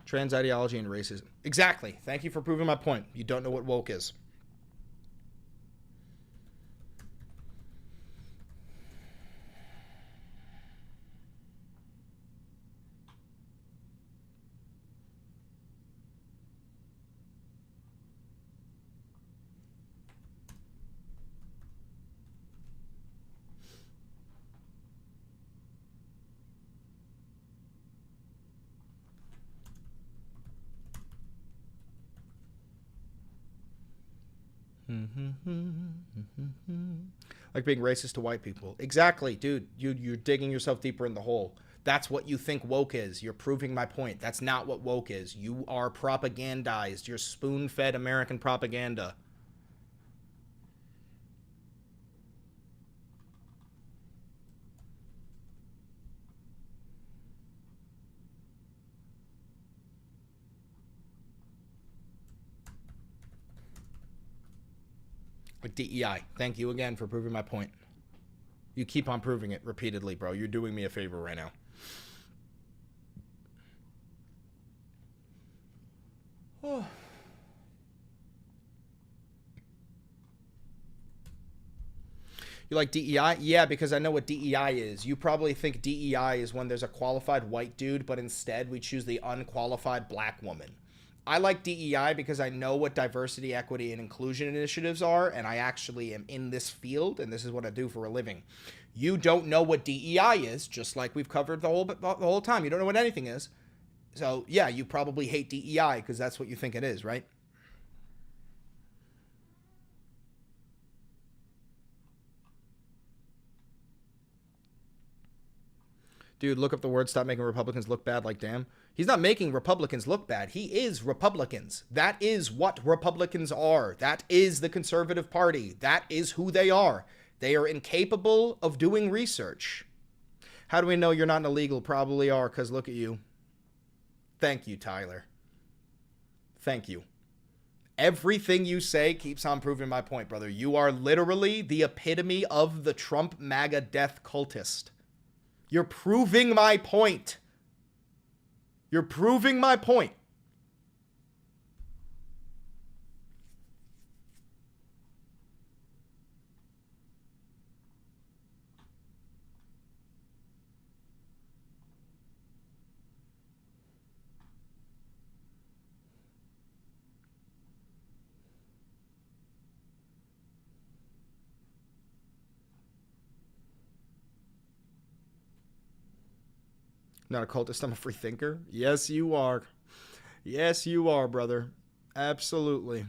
Trans ideology and racism. Exactly. Thank you for proving my point. You don't know what woke is. Like being racist to white people. Exactly, dude. You're digging yourself deeper in the hole. That's what you think woke is. You're proving my point. That's not what woke is. You are propagandized. You're spoon-fed American propaganda. Like DEI. Thank you again for proving my point. You keep on proving it repeatedly, bro. You're doing me a favor right now. Oh. You like DEI? Yeah, because I know what DEI is. You probably think DEI is when there's a qualified white dude, but instead we choose the unqualified black woman. I like DEI because I know what diversity, equity, and inclusion initiatives are, and I actually am in this field, and this is what I do for a living. You don't know what DEI is, just like we've covered the whole time. You don't know what anything is. So, yeah, you probably hate DEI because that's what you think it is, right? Dude, look up the word, stop making Republicans look bad, like damn. He's not making Republicans look bad. He is Republicans. That is what Republicans are. That is the conservative party. That is who they are. They are incapable of doing research. How do we know you're not an illegal? Probably are, because look at you. Thank you, Tyler. Thank you. Everything you say keeps on proving my point, brother. You are literally the epitome of the Trump MAGA death cultist. You're proving my point. You're proving my point. Not a cultist, I'm a free thinker. Yes, you are. Yes, you are, brother. Absolutely.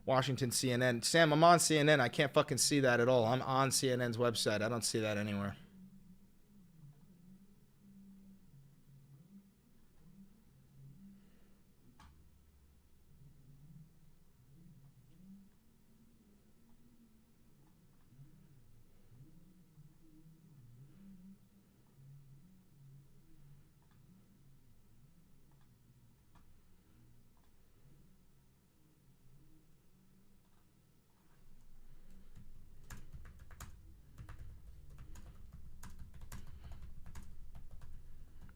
Washington, CNN. Sam, I'm on CNN. I can't fucking see that at all. I'm on CNN's website. I don't see that anywhere.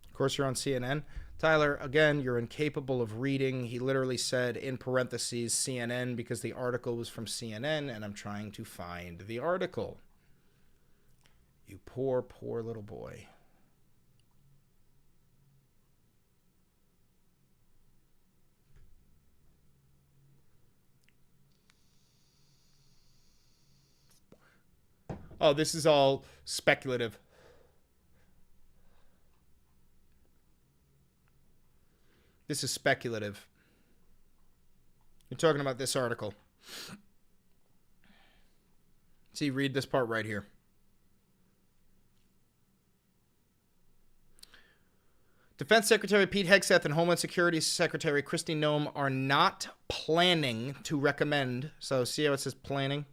Of course, you're on CNN. Tyler, again, you're incapable of reading. He literally said in parentheses CNN because the article was from CNN, and I'm trying to find the article. You poor, poor little boy. Oh, this is all speculative. This is speculative. You're talking about this article. See, read this part right here. Defense Secretary Pete Hegseth and Homeland Security Secretary Kristi Noem are not planning to recommend. So see how it says planning?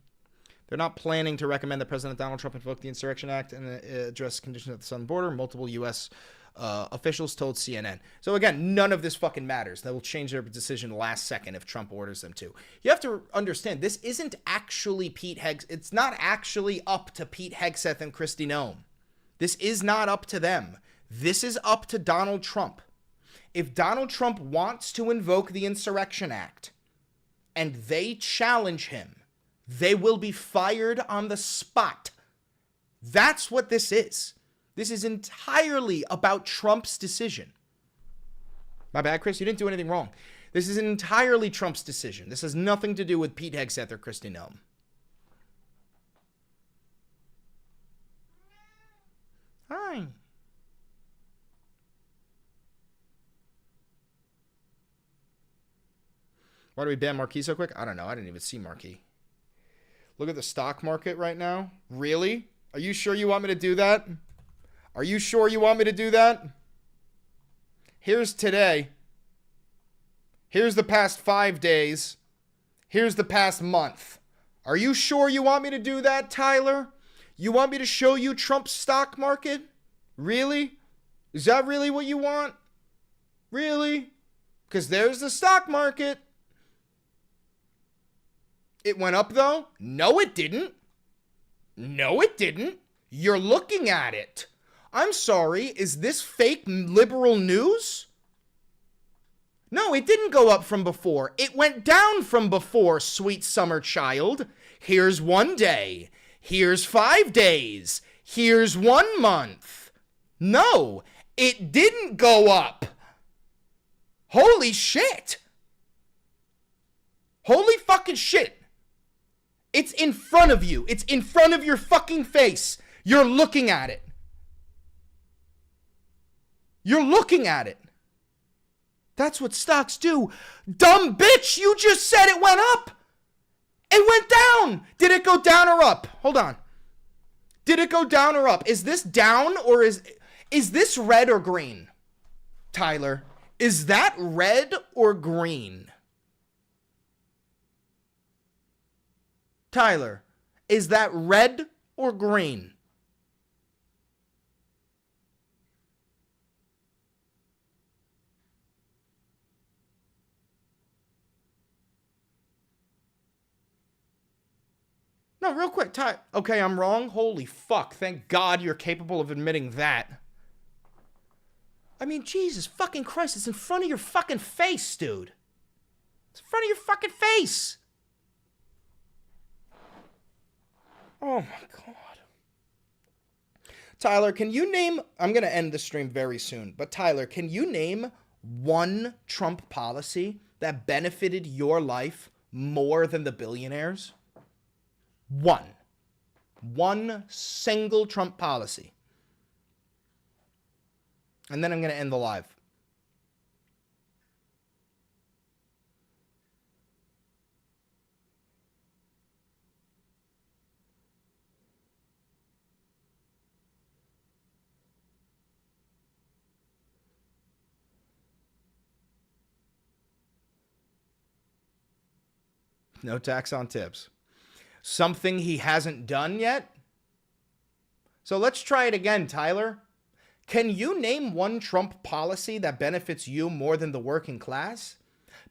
They're not planning to recommend that President Donald Trump invoke the Insurrection Act and address conditions at the southern border. Multiple U.S. Officials told CNN. So again, none of this fucking matters. They will change their decision last second if Trump orders them to. You have to understand, this isn't actually Pete Hegseth. It's not actually up to Pete Hegseth and Kristi Noem. This is not up to them. This is up to Donald Trump. If Donald Trump wants to invoke the Insurrection Act and they challenge him, they will be fired on the spot. That's what this is. This is entirely about Trump's decision. My bad, Chris. You didn't do anything wrong. This is entirely Trump's decision. This has nothing to do with Pete Hegseth or Kristi Noem. Hi. Why do we ban Marquis so quick? I don't know. I didn't even see Marquis. Look at the stock market right now. Really? Are you sure you want me to do that? Are you sure you want me to do that? Here's today. Here's the past 5 days. Here's the past month. Are you sure you want me to do that, Tyler? You want me to show you Trump's stock market? Really? Is that really what you want? Really? Because there's the stock market. It went up, though? No, it didn't. No, it didn't. You're looking at it. I'm sorry, is this fake liberal news? No, it didn't go up from before. It went down from before, sweet summer child. Here's 1 day. Here's 5 days. Here's 1 month. No, it didn't go up. Holy shit. Holy fucking shit. It's in front of you. It's in front of your fucking face. You're looking at it. You're looking at it. That's what stocks do. Dumb bitch, you just said it went up. It went down. Did it go down or up? Hold on. Did it go down or up? Is this down or is this red or green? Tyler, is that red or green? Tyler, is that red or green? No, real quick, Ty. Okay, I'm wrong. Holy fuck. Thank God you're capable of admitting that. I mean, Jesus fucking Christ. It's in front of your fucking face, dude. It's in front of your fucking face. Oh my God. Tyler, can you name... I'm going to end the stream very soon. But Tyler, can you name one Trump policy that benefited your life more than the billionaires? One. One single Trump policy. And then I'm going to end the live. No tax on tips. Something he hasn't done yet? So let's try it again, Tyler. Can you name one Trump policy that benefits you more than the working class?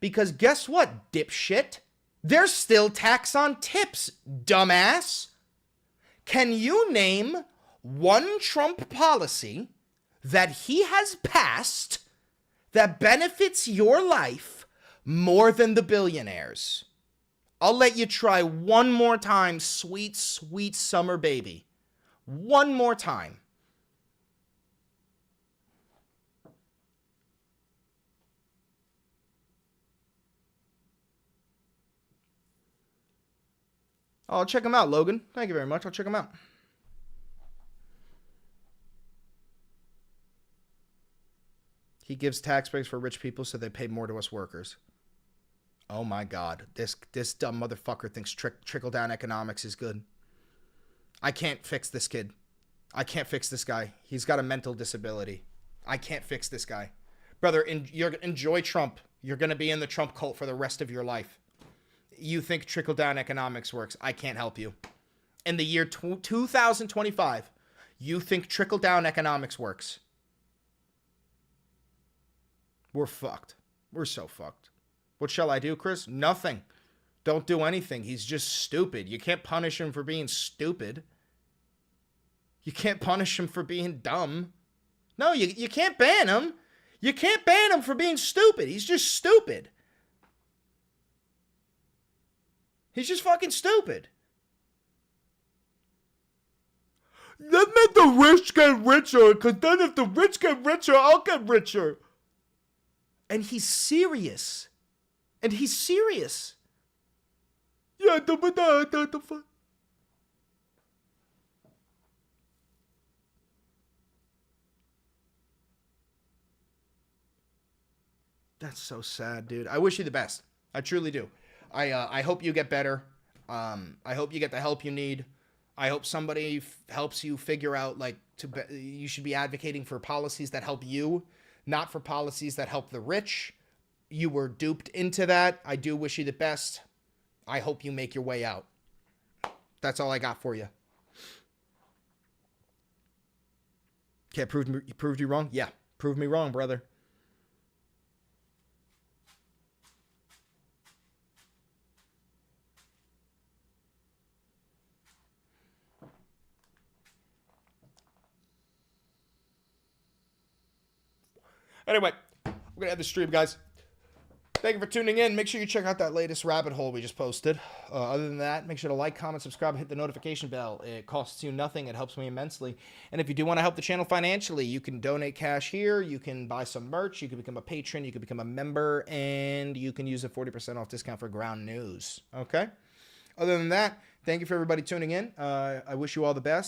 Because guess what, dipshit? There's still tax on tips, dumbass. Can you name one Trump policy that he has passed that benefits your life more than the billionaires. I'll let you try one more time, sweet, sweet summer baby. One more time. I'll check him out, Logan. Thank you very much. I'll check him out. He gives tax breaks for rich people so they pay more to us workers. Oh my God. This dumb motherfucker thinks trickle-down economics is good. I can't fix this kid. I can't fix this guy. He's got a mental disability. I can't fix this guy. Brother, enjoy Trump. You're going to be in the Trump cult for the rest of your life. You think trickle-down economics works. I can't help you. In the year 2025, you think trickle-down economics works. We're fucked. We're so fucked. What shall I do, Chris? Nothing. Don't do anything. He's just stupid. You can't punish him for being stupid. You can't punish him for being dumb. No, you can't ban him. You can't ban him for being stupid. He's just stupid. He's just fucking stupid. Let the rich get richer, because then if the rich get richer, I'll get richer. And he's serious. And he's serious. Yeah, that's so sad, dude. I wish you the best. I truly do. I hope you get better. I hope you get the help you need. I hope somebody helps you figure out, like, you should be advocating for policies that help you, not for policies that help the rich. You were duped into that. I do wish you the best. I hope you make your way out. That's all I got for you. Okay, proved you wrong? Yeah, proved me wrong, brother. Anyway, we're going to end the stream, guys. Thank you for tuning in. Make sure you check out that latest rabbit hole we just posted. Other than that, make sure to like, comment, subscribe, and hit the notification bell. It costs you nothing. It helps me immensely. And if you do want to help the channel financially, you can donate cash here. You can buy some merch. You can become a patron. You can become a member. And you can use a 40% off discount for Ground News. Okay? Other than that, thank you for everybody tuning in. I wish you all the best.